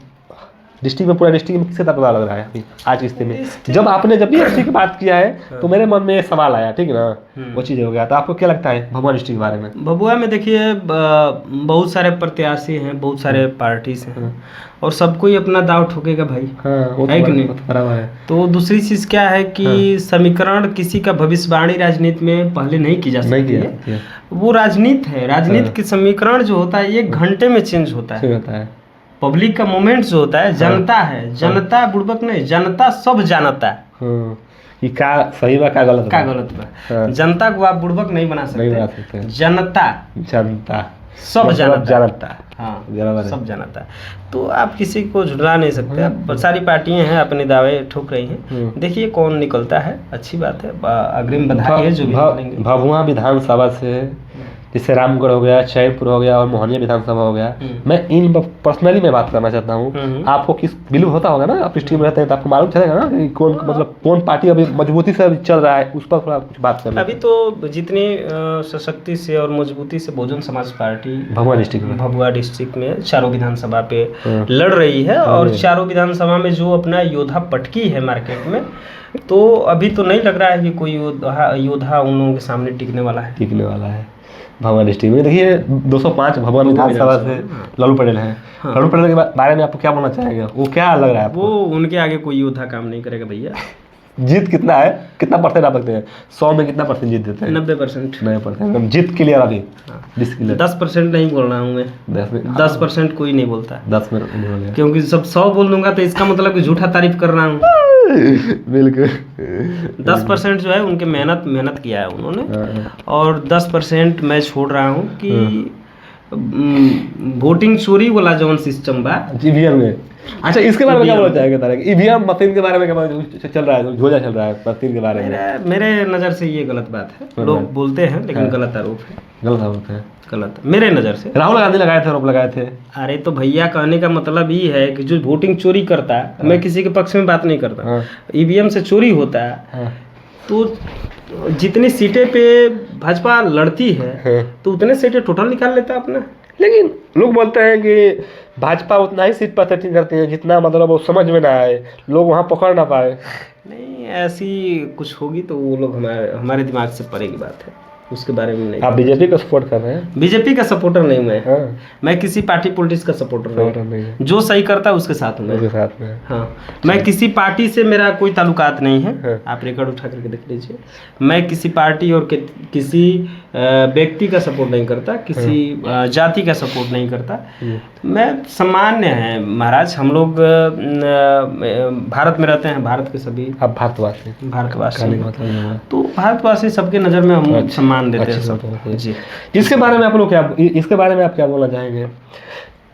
डिस्ट्रिक्ट में, पूरा डिस्ट्रिक्ट में किससे पता लग रहा है अभी आज की स्थिति में? जब भी एसटी की बात किया है तो मेरे मन में एक सवाल आया, ठीक है ना, वो चीज़ हो गया। तो आपको क्या लगता है भभुआ डिस्ट्रिक्ट के बारे में? भभुआ में देखिए बहुत सारे प्रत्याशी हैं, बहुत सारे पार्टीज हैं, और सबको ही अपना दाव ठोकेगा भाई, है कि नहीं? बराबर है। तो दूसरी चीज़ क्या है कि समीकरण किसी का भविष्यवाणी राजनीति में पहले नहीं की जा सकती है। वो राजनीति है, राजनीति के समीकरण जो होता है 1 घंटे में चेंज होता है। पब्लिक का मोमेंट जो होता है, जनता है, जनता बुड़बक नहीं, जनता सब जानता है कि क्या सही बा क्या गलत बा। जनता को आप बुड़बक नहीं बना सकते। जनता सब जानता है। हाँ, सब जानता है। तो आप किसी को झुठला नहीं सकते। अब सारी पार्टियां हैं अपने दावे ठोक रही हैं, देखिए कौन निकलता है। अच्छी बात है, अग्रिम बधाई है जो भी निकलेंगे। भभुआ विधानसभा से जैसे रामगढ़ हो गया, चैनपुर हो गया और मोहनिया विधानसभा हो गया, मैं इन पर्सनली मैं बात करना चाहता हूँ। आपको किस बिलीव होता होगा ना, आप डिस्ट्रिक्ट में रहते हैं तो आपको मालूम चलेगा ना कि कौन पार्टी अभी मजबूती से अभी चल रहा है, उस पर थोड़ा कुछ बात करना। अभी तो जितनी सशक्ति से और मजबूती से बहुजन समाज पार्टी भभुआ डिस्ट्रिक्ट में चारों विधानसभा पे लड़ रही है, और चारों विधानसभा में जो अपना योद्धा पटकी है मार्केट में, तो अभी तो नहीं लग रहा है कि कोई योद्धा उन लोगों के सामने टिकने वाला है। भभुआ डिस्ट्रिक्ट में देखिए 205 भभुआ विधानसभा से लालू पटेल हैं। लालू पटेल के बारे में आपको क्या बोलना चाहेंगे? वो क्या लग रहा है आपको? वो उनके आगे कोई योद्धा काम नहीं करेगा भैया। जीत कितना है, कितना परसेंट आप रखते हैं? 100 में कितना परसेंट जीत देते हैं? 90%। जीत क्लियर अभी 10% नहीं बोल रहा हूँ मैं, 10% कोई नहीं बोलता। 10 में क्योंकि सब 100 बोल दूंगा तो इसका मतलब कि झूठा तारीफ कर रहा हूँ। बिल्कुल 10% जो है उनके मेहनत किया है उन्होंने, और 10% मैं छोड़ रहा हूँ कि वोटिंग चोरी वाला जो सिस्टम बा ईवीएम में। अच्छा, इसके बारे में क्या बोलना चाहेंगे तारा? ईवीएम मशीन के बारे में क्या चल रहा है, झोला चल रहा है मशीन के बारे में? मेरे नज़र से ये गलत बात है। लोग बोलते हैं लेकिन गलत आरोप है। गलत मेरे नज़र से। राहुल गांधी आरोप लगाए थे। अरे तो भैया कहने का मतलब ये है कि जो वोटिंग चोरी करता है, मैं किसी के पक्ष में बात नहीं करता, ईवीएम से चोरी होता है तो जितनी सीटें पे भाजपा लड़ती है तो उतने सीटें टोटल निकाल लेता है अपना। लेकिन लोग बोलते हैं कि भाजपा उतना ही सीट पर सेटिंग करती है जितना मतलब वो समझ में ना आए, लोग वहाँ पकड़ ना पाए। नहीं, ऐसी कुछ होगी तो वो लोग हमारे दिमाग से परे की बात है, उसके बारे में नहीं। आप बीजेपी का सपोर्ट कर रहे हैं? बीजेपी का सपोर्टर नहीं मैं। मैं किसी पार्टी पॉलिटिक्स का सपोर्टर नहीं। जो सही करता है उसके साथ में। हाँ, मैं किसी पार्टी से मेरा कोई ताल्लुकात नहीं है। आप रिकॉर्ड उठा करके देख लीजिए। मैं किसी पार्टी और किसी व्यक्ति का सपोर्ट नहीं करता, किसी जाति का सपोर्ट नहीं करता। मैं सामान्य है महाराज, हम लोग भारत में रहते हैं, भारत के सभी। आप भारतवासी तो भारतवासी सबके नज़र में हम सम्मान देते हैं सब। जी, इसके बारे में आप लोग क्या, इसके बारे में आप क्या बोलना चाहेंगे?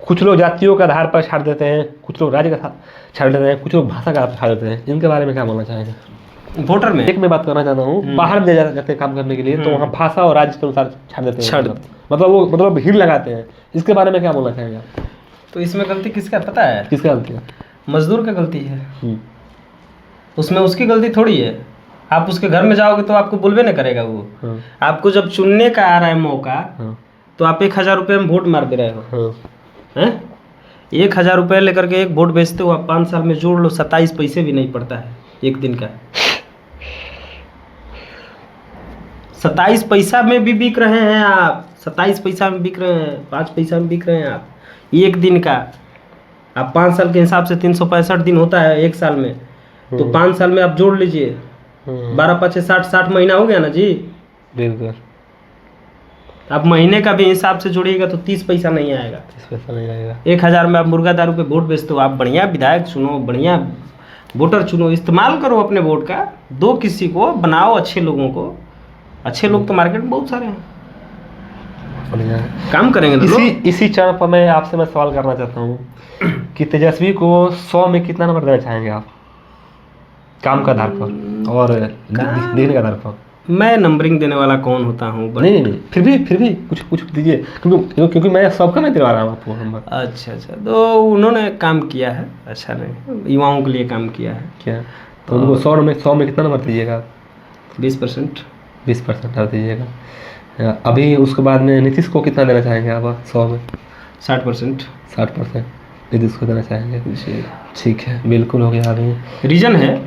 कुछ लोग जातियों के आधार पर छाड़ देते हैं, कुछ लोग राज्य का छाड़ देते हैं, कुछ लोग भाषा का छाड़ देते हैं, इनके बारे में क्या बोलना चाहेंगे? वोटर में एक मैं बात करना चाहता हूँ, बाहर ले जाते हैं काम करने के लिए, तो वहाँ भाषा और राज्य के अनुसार छाड़ देते हैं, मतलब भीड़ लगाते हैं, इसके बारे में क्या बोलना चाहेंगे आप? तो इसमें गलती किसका पता है? किसका गलती है? मजदूर का गलती है। उसमें उसकी गलती थोड़ी है। आप उसके घर में जाओगे तो आपको बोलबे नहीं करेगा वो। आपको जब चुनने का आ रहा है मौका, तो आप 1000 रुपये में वोट मार दे रहे हो हैं? 1000 रुपये लेकर के एक वोट बेचते हो आप, 5 साल में जोड़ लो 27 पैसे भी नहीं पड़ता है एक दिन का। 27 पैसा में भी बिक रहे हैं आप, 27 पैसा में बिक रहे हैं, 5 पैसा में बिक रहे हैं आप एक दिन का। आप 5 साल के हिसाब से 365 दिन होता है एक साल में, तो 5 साल में आप जोड़ लीजिए, 12 5 60 महीना हो गया ना जी। बिल्कुल। आप महीने का भी हिसाब से जोड़िएगा तो 30 पैसा नहीं आएगा। 30 पैसा नहीं आएगा। 1000 में आप मुर्गा दारू पे वोट बेचते हो। आप बढ़िया विधायक चुनो, बढ़िया वोटर चुनो, इस्तेमाल करो अपने वोट का, दो किसी को, बनाओ अच्छे लोगों को। अच्छे लोग तो मार्केट में बहुत सारे हैं, काम करेंगे तो इसी चरण पर मैं आपसे सवाल करना चाहता हूँ कि तेजस्वी को 100 में कितना नंबर देना चाहेंगे आप, काम का आधार पर और देखने का आधार पर? मैं नंबरिंग देने वाला कौन होता हूँ? नहीं, फिर भी कुछ दीजिए, क्योंकि मैं सबका नहीं दिलवा रहा हूँ आपको नंबर। अच्छा, तो उन्होंने काम किया है, अच्छा नहीं, युवाओं के लिए काम किया है क्या, तो उनको 100 में कितना नंबर दीजिएगा? 20%। 20% डाल दीजिएगा। अभी उसके बाद में नीतीश को कितना देना चाहेंगे आप 100 में? 60%। 60% नीतीश को देना चाहेंगे जी। ठीक है, बिल्कुल हो गया। अभी रीजन है,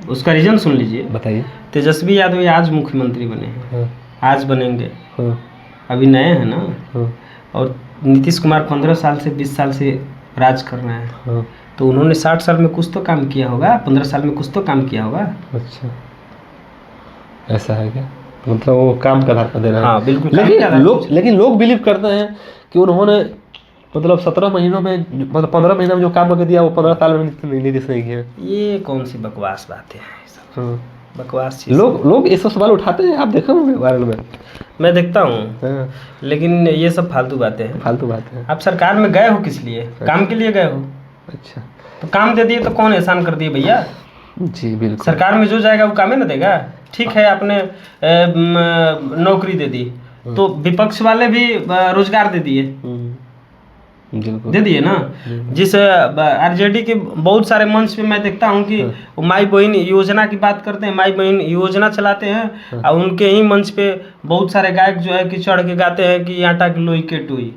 उसका रीजन सुन लीजिए। बताइए। तेजस्वी यादव आज मुख्यमंत्री बने हैं, आज बनेंगे, अभी नए हैं ना। और नीतीश कुमार 15 साल से 20 साल से राज कर रहे हैं, तो उन्होंने 60 साल में कुछ तो काम किया होगा, 15 साल में कुछ तो काम किया होगा। अच्छा, ऐसा है क्या? मतलब वो काम का आधार पर दे रहे हैं। हाँ बिल्कुल। लेकिन लोग बिलीव करते हैं कि उन्होंने मतलब 17 महीनों में, मतलब 15 महीनों में जो काम करके दिया वो 15 साल में नीतीश नहीं किया। ये कौन सी बकवास बातें हैं? बकवास चीज़। लोग ये सब सवाल उठाते हैं, आप देखो वायरल में। मैं देखता हूँ, लेकिन ये सब फालतू बातें हैं। फालतू बातें हैं। आप सरकार में गए हो किस लिए? काम के लिए गए हो। अच्छा, तो काम दे दिए तो कौन एहसान कर दिए भैया? जी बिल्कुल। सरकार में जो जाएगा वो काम ही ना देगा। ठीक है, आपने नौकरी दे दी, तो विपक्ष वाले भी रोजगार दे दिए, दे दिए ना। जिस आरजेडी के बहुत सारे मंच पे मैं देखता हूँ कि माई बहन योजना की बात करते हैं, माई बहन योजना चलाते हैं, और उनके ही मंच पे बहुत सारे गायक जो है कि चढ़ के गाते हैं कि आटा की लोई के टोई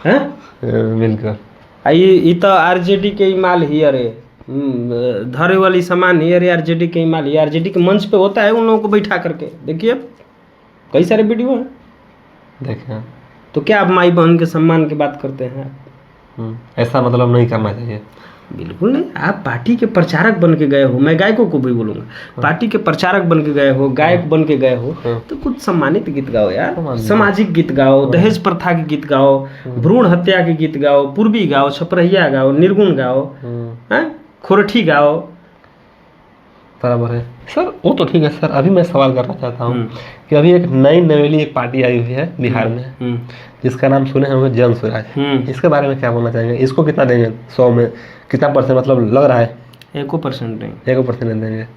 हैं। बिल्कुल। ये तो आरजेडी के ही माल ही, अरे धरे वाली सामान ही, अरे आरजेडी के ही माल ही। आरजेडी के मंच पे होता है उन लोगों को बैठा करके, देखिए कई सारे वीडियो हैं, देखें। तो क्या आप माई बहन के सम्मान की बात करते हैं? ऐसा मतलब नहीं करना चाहिए। बिल्कुल नहीं। आप पार्टी के प्रचारक बन के गए हो, मैं गायकों को भी बोलूंगा, पार्टी के प्रचारक बन के गए हो, गायक बन के गए हो, तो कुछ सम्मानित गीत गाओ यार, सामाजिक गीत गाओ, दहेज प्रथा के गीत गाओ, भ्रूण हत्या के गीत गाओ, पूर्वी गाओ, छपरहिया गाओ, निर्गुण गाओ, खोरठी गाओ। बराबर है सर, वो तो ठीक है सर। अभी मैं सवाल करना चाहता हूँ कि अभी एक नई नवेली एक पार्टी आई हुई है बिहार में, जिसका नाम सुने होंगे जन स्वराज। इसके बारे में क्या बोलना चाहेंगे? इसको कितना देंगे 100 में? कितना परसेंट मतलब लग रहा है? 1% नहीं। 1% नहीं देंगे।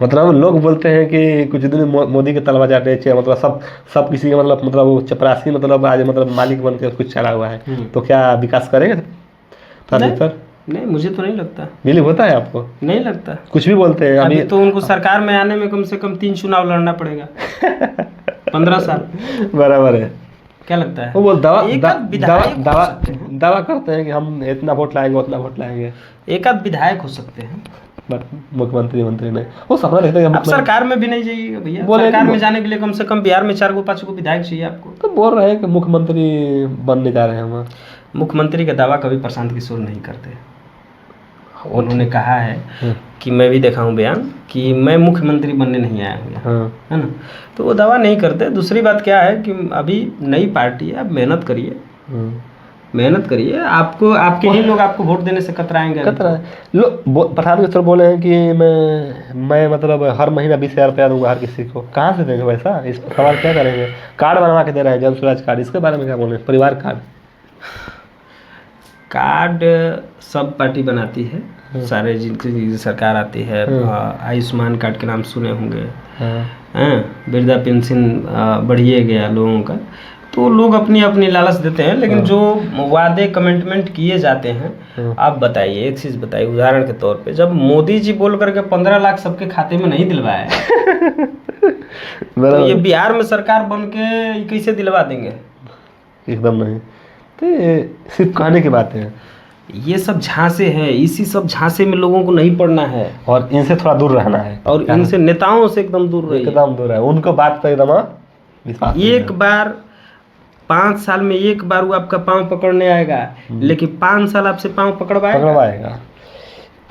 मतलब लोग बोलते हैं कि कुछ दिन मोदी के तलवा चाटे, मतलब सब किसी के मतलब वो चपरासी मतलब आज मतलब मालिक बन के कुछ चला हुआ है, तो क्या विकास करेंगे सर? नहीं, मुझे तो नहीं लगता। बिलीव होता है आपको? नहीं लगता। कुछ भी बोलते हैं। अभी तो उनको सरकार में आने में कम से कम 3 चुनाव लड़ना पड़ेगा 15 साल। बराबर है। क्या लगता है? वो दावा करते हैं कि हम इतना वोट लाएंगे, उतना वोट लाएंगे। एक आध विधायक हो सकते हैं, बट मुख्यमंत्री मंत्री नहीं। वो सपना देखते हैं कि सरकार में भी नहीं जाइएगा भैया। सरकार में जाने के लिए कम से कम बिहार में 4 5 विधायक चाहिए आपको। तो बोल रहे हैं कि मुख्यमंत्री बनने जा रहे हैं हम। मुख्यमंत्री का दावा कभी प्रशांत किशोर नहीं करते। उन्होंने कहा है कि मैं भी देखा हूँ बयान कि मैं मुख्यमंत्री बनने नहीं आया हूँ, है ना। तो वो दावा नहीं करते। दूसरी बात क्या है कि अभी नई पार्टी है, आप मेहनत करिए, मेहनत करिए, आपको आपके ही लोग आपको वोट देने से कतराएंगे। कतरा लोग प्रधान मित्र बोले हैं कि मैं मतलब हर महीना 20,000 रुपया दूंगा हर किसी को। कहाँ से देंगे पैसा? इस पर सवाल क्या करेंगे? कार्ड बनवा के दे रहे हैं, जन स्वराज कार्ड, इसके बारे में क्या बोले? परिवार कार्ड कार्ड सब पार्टी बनाती है, सारे जिनकी सरकार आती है। आयुष्मान कार्ड के नाम सुने होंगे, वृद्धा पेंशन बढ़िए गया लोगों का, तो लोग अपनी अपनी लालच देते हैं। लेकिन जो वादे कमिटमेंट किए जाते हैं, आप बताइए, एक चीज़ बताइए उदाहरण के तौर पे, जब मोदी जी बोल करके 15 लाख सबके खाते में नहीं दिलवाया तो ये बिहार में सरकार बन के कैसे दिलवा देंगे? एकदम नहीं, तो ये सिर्फ कहने की बात है। ये सब झांसे हैं, इसी सब झांसे में लोगों को नहीं पड़ना है और इनसे थोड़ा दूर रहना है, और इनसे नेताओं से एकदम दूर रहिए। एकदम दूर है, उनको बात पर एकदम विश्वास नहीं है। एक बार 5 साल में एक बार वो आपका पाँव पकड़ने आएगा, लेकिन 5 साल आपसे पाँव पकड़वाएगा।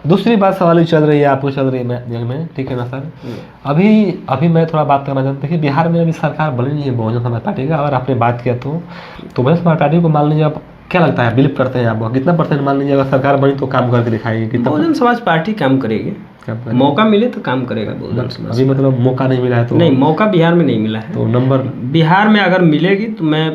दूसरी बात सवाल चल रही है, आपको चल रही है में, ठीक है ना सर? अभी मैं थोड़ा बात करना चाहता हूँ कि बिहार में अभी सरकार बनी नहीं है बहुजन समाज पार्टी का। अगर आपने बात किया तो बहुजन समाज पार्टी को मान लीजिए, आप क्या लगता है, बिलीव करते हैं आप, कितना % मान लीजिए अगर सरकार बनी तो काम करके दिखाएगी? कितना बहुजन समाज पार्टी काम करेगी, मौका मिले तो काम करेगा बहुजन समाज। अभी मतलब मौका नहीं मिला है तो? नहीं, मौका बिहार में नहीं मिला है। तो नंबर बिहार में अगर मिलेगी तो मैं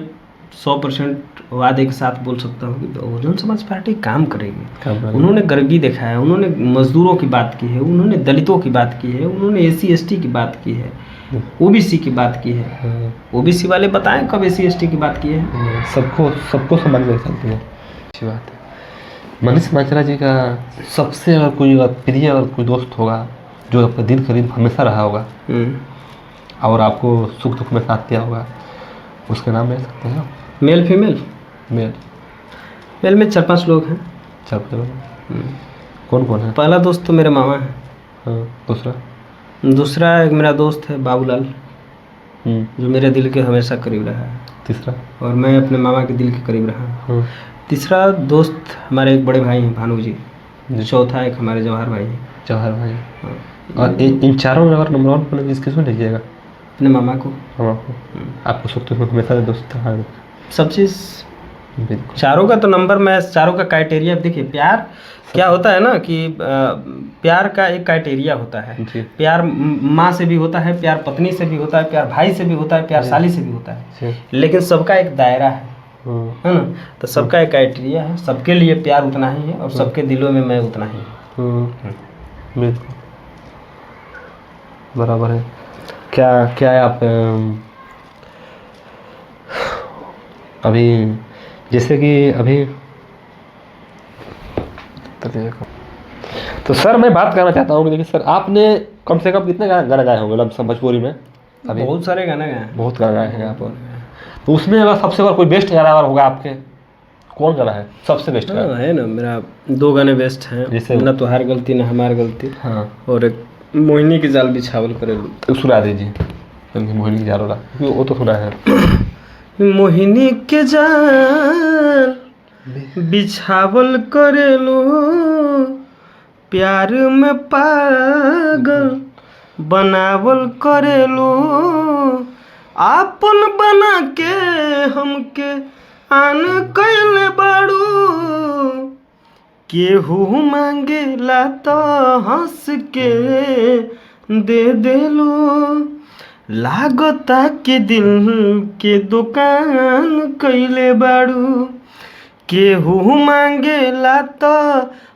100% वादे के साथ बोल सकता हूँ कि बहुजन समाज पार्टी काम करेगी। उन्होंने गरीबी देखा है, उन्होंने मजदूरों की बात की है, उन्होंने दलितों की बात की है, उन्होंने SC ST की बात की है, OBC की बात की है। OBC वाले बताएं कब SC ST की बात की है? सबको समझ में चलती है। अच्छी बात है। मनीष मांचला जी का सबसे अगर प्रिय अगर कोई दोस्त होगा जो आपका दिल करीब हमेशा रहा होगा और आपको सुख दुख में साथ दिया होगा, उसका नाम ले सकते हैं? Male female? मेल में 4-5 लोग हैं। 4-5 लोग? कौन कौन है? पहला दोस्त तो मेरे मामा है। हाँ। दूसरा एक मेरा दोस्त है बाबूलाल, जो मेरे दिल के हमेशा करीब रहा है। तीसरा? और मैं अपने मामा के दिल के करीब रहा। तीसरा दोस्त हमारे एक बड़े भाई हैं, भानु जी। चौथा एक हमारे जवाहर भाई हैं। जवाहर भाई। और इन चारों में अगर नंबर 1 पर किसको लीजिएगा? अपने मामा को। आपको सुख में हमेशा दोस्त था सब चीज़। चारों का तो नंबर, मैं चारों का क्राइटेरिया देखिए। प्यार क्या होता है ना कि प्यार का एक क्राइटेरिया होता है। प्यार माँ से भी होता है, प्यार पत्नी से भी होता है, प्यार भाई से भी होता है, प्यार साली से भी होता है, लेकिन सबका एक दायरा है ना? तो सबका एक क्राइटेरिया है, सबके लिए प्यार उतना ही है और सबके दिलों में मैं उतना ही हूँ। बराबर है। क्या है आप अभी जैसे कि अभी तो सर मैं बात करना चाहता हूँ कि देखिए सर, आपने कम से कम कितने गाना गाए होंगे लमसम भोजपुरी में? अभी बहुत सारे गाने गाए हैं। बहुत गाना गाए हैं आप। तो उसमें अगर सबसे अगर कोई बेस्ट गाना अगर होगा आपके, कौन गाना है सबसे बेस्ट? है ना, मेरा 2 गाने बेस्ट हैं, जैसे ना तुहार गलती ना हमार गलती, और एक मोहिनी की जाल बिछावल करे। सुना दीजिए मोहिनी की जाल वाला, वो तो सुना है। मोहिनी के जाल बिछावल करेलो, प्यार में पागल बनावल करेलो, आपन बना के हमके आन कैले बाड़ू, केहू मांगेला तो हंस के दे देलो, लागता के दिल के दुकान कैले बाड़ू, केहू मांगेला तो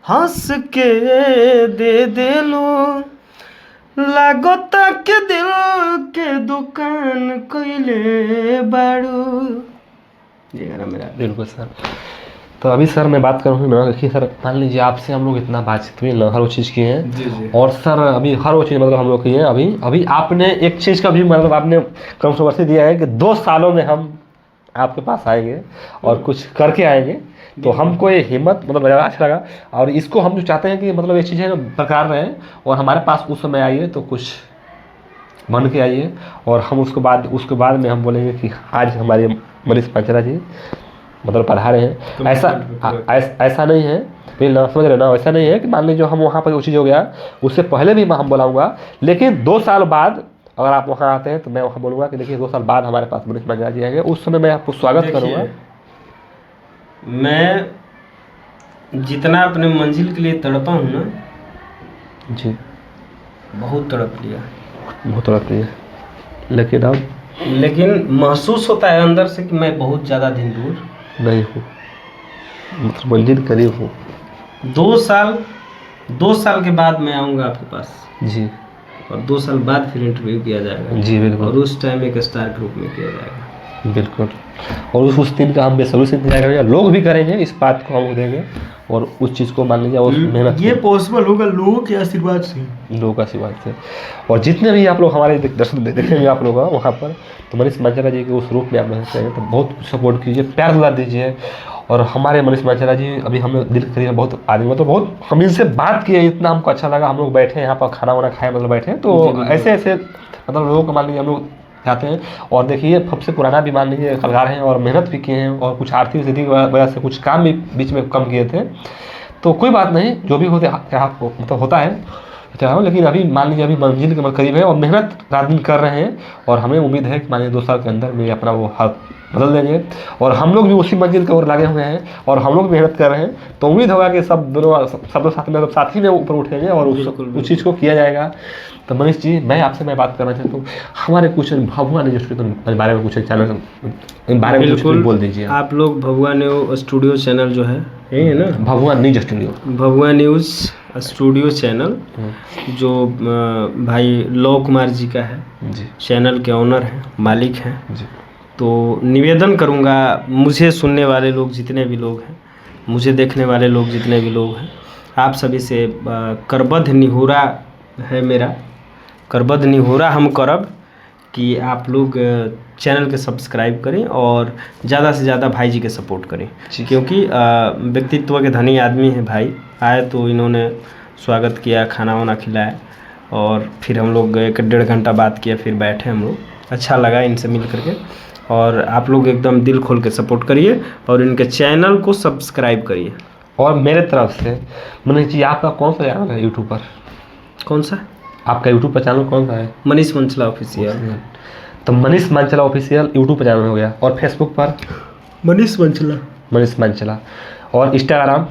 हंस के दे देलो, लागता के दिल के दुकान कैले बाड़ू। ये गाना मेरा। बिल्कुल सर। तो अभी सर मैं बात करूँ ना, देखिए सर, मान लीजिए आपसे हम लोग इतना बातचीत हुई ना, हर वो चीज़ की है जी। और सर अभी हर वो चीज़ मतलब हम लोग की है। अभी आपने एक चीज़ का भी मतलब आपने कंट्रोवर्सी दिया है कि 2 सालों में हम आपके पास आएंगे और कुछ करके आएंगे। तो हमको ये हिम्मत मतलब ज़्यादा अच्छा लगा, और इसको हम जो चाहते हैं कि मतलब ये चीज़ें बरकरार रहें और हमारे पास उस समय आइए तो कुछ बन के आइए, और हम उसके बाद में हम बोलेंगे कि आज हमारे मनीष मांचला जी मतलब पढ़ा रहे हैं। ऐसा नहीं है, समझ रहे ना? ऐसा नहीं है कि मान लीजिए हम वहाँ पर वो चीज़ हो गया, उससे पहले भी मैं हम बोलाऊँगा, लेकिन 2 साल बाद अगर आप वहाँ आते हैं तो मैं वहाँ बोलूँगा कि देखिए 2 साल बाद हमारे पास मनीष मांचला जी आएंगे, उस समय मैं आपको स्वागत करूँगा। मैं जितना अपने मंजिल के लिए तड़पा हूँ ना, जी, बहुत तड़प लिया, बहुत तड़प रही है, लेकिन महसूस होता है अंदर से कि मैं बहुत ज़्यादा दिन दूर नहीं हूँ, मतलब मंजिल करीब हूँ। 2 साल के बाद मैं आऊँगा आपके पास, जी, और 2 साल बाद फिर इंटरव्यू किया जाएगा। जी बिल्कुल, और उस टाइम एक स्टार ग्रुप में किया जाएगा। बिल्कुल। और उस दिन का हम बेसब्री से इंतजार करेंगे, लोग भी करेंगे, इस बात को हम देंगे और उस चीज़ को मान लीजिए, उस मेहनत ये पॉसिबल होगा लोगों के आशीर्वाद से, लोगों का आशीर्वाद से। और जितने भी आप लोग हमारे दर्शक देखेंगे आप लोग वहाँ पर, तो मनीष मांचला जी के उस रूप में आप लोग चाहिए तो बहुत सपोर्ट कीजिए, प्यार दिला दीजिए। और हमारे मनीष मांचला जी अभी हम लोग दिल के करीब बहुत आदमी, मतलब बहुत हम इनसे बात किए, इतना हमको अच्छा लगा, हम लोग बैठे यहाँ पर खाना वाना खाए, मतलब बैठे तो ऐसे ऐसे मतलब लोगों को मान लीजिए हम लोग जाते हैं। और देखिए सबसे पुराना भी मान लीजिए कलाकार हैं और मेहनत भी किए हैं, और कुछ आर्थिक स्थिति की वजह से कुछ काम भी बीच में कम किए थे, तो कोई बात नहीं, जो भी होते आपको मतलब होता है चाहो, लेकिन अभी मान लीजिए अभी मंजिल के करीब है और मेहनत रात दिन कर रहे हैं। और हमें उम्मीद है कि मान लीजिए 2 साल के अंदर में अपना वो हाल बदल देंगे, और हम लोग भी उसी मंजिल की ओर लगे हुए हैं और हम लोग मेहनत कर रहे हैं। तो उम्मीद होगा कि सब दोनों सब लोग साथ में, मतलब साथ ही में ऊपर उठेंगे और उस चीज़ को किया जाएगा। तो मनीष जी, मैं आपसे बात करना चाहता हूँ, हमारे कुछ भभुआ न्यूज स्टूडियो के बारे में कुछ चैनल के बारे में कुछ बोल दीजिए। आप लोग भभुआ न्यूज स्टूडियो चैनल जो है यही है ना, Bhabhua news studio, Bhabhua news studio channel जो भाई लव कुमार जी का है जी, चैनल के ऑनर हैं, मालिक हैं जी। तो निवेदन करूंगा, मुझे सुनने वाले लोग जितने भी लोग हैं, मुझे देखने वाले लोग जितने भी लोग हैं, आप सभी से करबद्ध निहोरा है मेरा, करबद्ध निहोरा हम करब कि आप लोग चैनल के सब्सक्राइब करें और ज़्यादा से ज़्यादा भाई जी के सपोर्ट करें, क्योंकि व्यक्तित्व के धनी आदमी हैं भाई। आए तो इन्होंने स्वागत किया, खाना वाना खिलाया, और फिर हम लोग 1-1.5 घंटा बात किया, फिर बैठे हम लोग, अच्छा लगा इनसे मिल करके। और आप लोग एकदम दिल खोल के सपोर्ट करिए और इनके चैनल को सब्सक्राइब करिए। और मेरे तरफ से मनीष जी, आपका कौन सा चैनल है यूट्यूब पर? कौन सा? आपका यूट्यूब पर चैनल कौन सा है? मनीष मांचला ऑफिशियल। तो मनीष मांचला ऑफिशियल यूट्यूब पर चैनल हो गया, और फेसबुक पर मनीष मांचला, और इंस्टाग्राम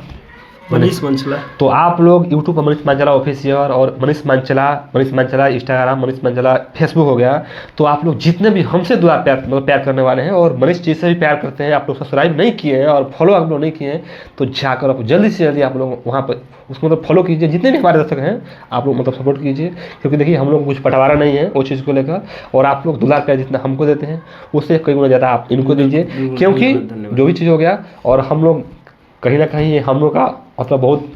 मनीष मांचला। तो आप लोग यूट्यूब पर मनीष मांचला ऑफिशियल और मनीष मांचला इंस्टाग्राम, मनीष मांचला फेसबुक हो गया। तो आप लोग जितने भी हमसे दुआ प्यार करने वाले हैं और मनीष जी से भी प्यार करते हैं, आप लोग सब्सक्राइब नहीं किए हैं और फॉलो आप लोग नहीं किए हैं, तो जाकर आप जल्दी से जल्दी आप लोग वहाँ पर उसको मतलब फॉलो कीजिए। जितने भी हमारे दर्शक हैं आप लोग मतलब सपोर्ट कीजिए, क्योंकि देखिए हम लोग कुछ पटवारा नहीं है वो चीज़ को लेकर, और आप लोग दुलार प्यार जितना हमको देते हैं उससे कई गुना ज़्यादा आप इनको दीजिए, क्योंकि जो भी चीज़ हो गया, और हम लोग कहीं ना कहीं हम लोग का मतलब बहुत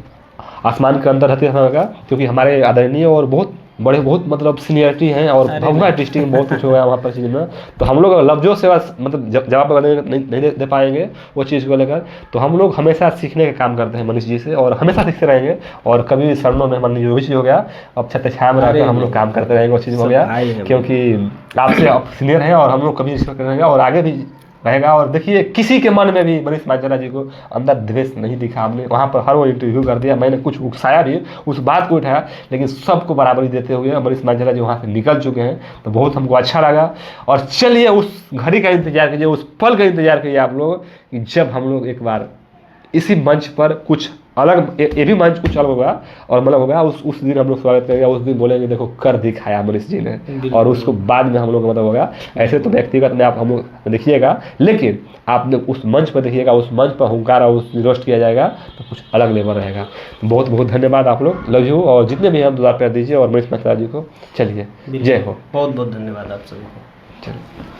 आसमान के अंदर रहते हैं, क्योंकि हमारे आदरणीय और बहुत बड़े बहुत मतलब सीनियरिटी हैं, और भभुआ डिस्ट्रिक्ट में बहुत कुछ हो गया वहाँ पर चीज़ में, तो हम लोग लफ्ज़ों से मतलब जवाब नहीं दे पाएंगे वो चीज़ को लेकर। तो हम लोग हमेशा सीखने का काम करते हैं मनीष जी से, और हमेशा सीखते रहेंगे, और कभी भी शरणों में मान लीजिए जो भी चीज़ हो गया, अब छत छाया में रहकर हम लोग काम करते रहेंगे वो चीज़ हो गया, क्योंकि आपसे आप सीनियर हैं और हम लोग कभी रिस्पेक्ट करेंगे और आगे भी रहेगा। और देखिए किसी के मन में भी मनीष मांचला जी को अंदर द्वेष नहीं दिखा, हमने वहाँ पर हर वो इंटरव्यू कर दिया, मैंने कुछ उकसाया भी, उस बात को उठाया, लेकिन सबको बराबरी देते हुए मनीष मांचला जी वहाँ से निकल चुके हैं, तो बहुत हमको अच्छा लगा। और चलिए उस घड़ी का इंतजार कीजिए, उस पल का इंतजार कीजिए आप लोग, कि जब हम लोग एक बार इसी मंच पर कुछ अलग, ये भी मंच कुछ अलग होगा और मतलब होगा, उस दिन हम लोग स्वागत करेंगे, उस दिन बोलेंगे देखो कर दिखाया मनीष जी ने, और उसको बाद में हम लोग मतलब होगा। ऐसे तो व्यक्तिगत में आप हम लोग देखिएगा, लेकिन आपने उस मंच पर देखिएगा, उस मंच पर हुंकारा उस रोस्ट किया जाएगा तो कुछ अलग लेवल रहेगा। तो बहुत बहुत धन्यवाद आप लोग, लव यू, और जितने भी हम दुआ प्यार दीजिए और मनीष मांचला जी को। चलिए जय हो, बहुत बहुत धन्यवाद आप सभी को। चलिए।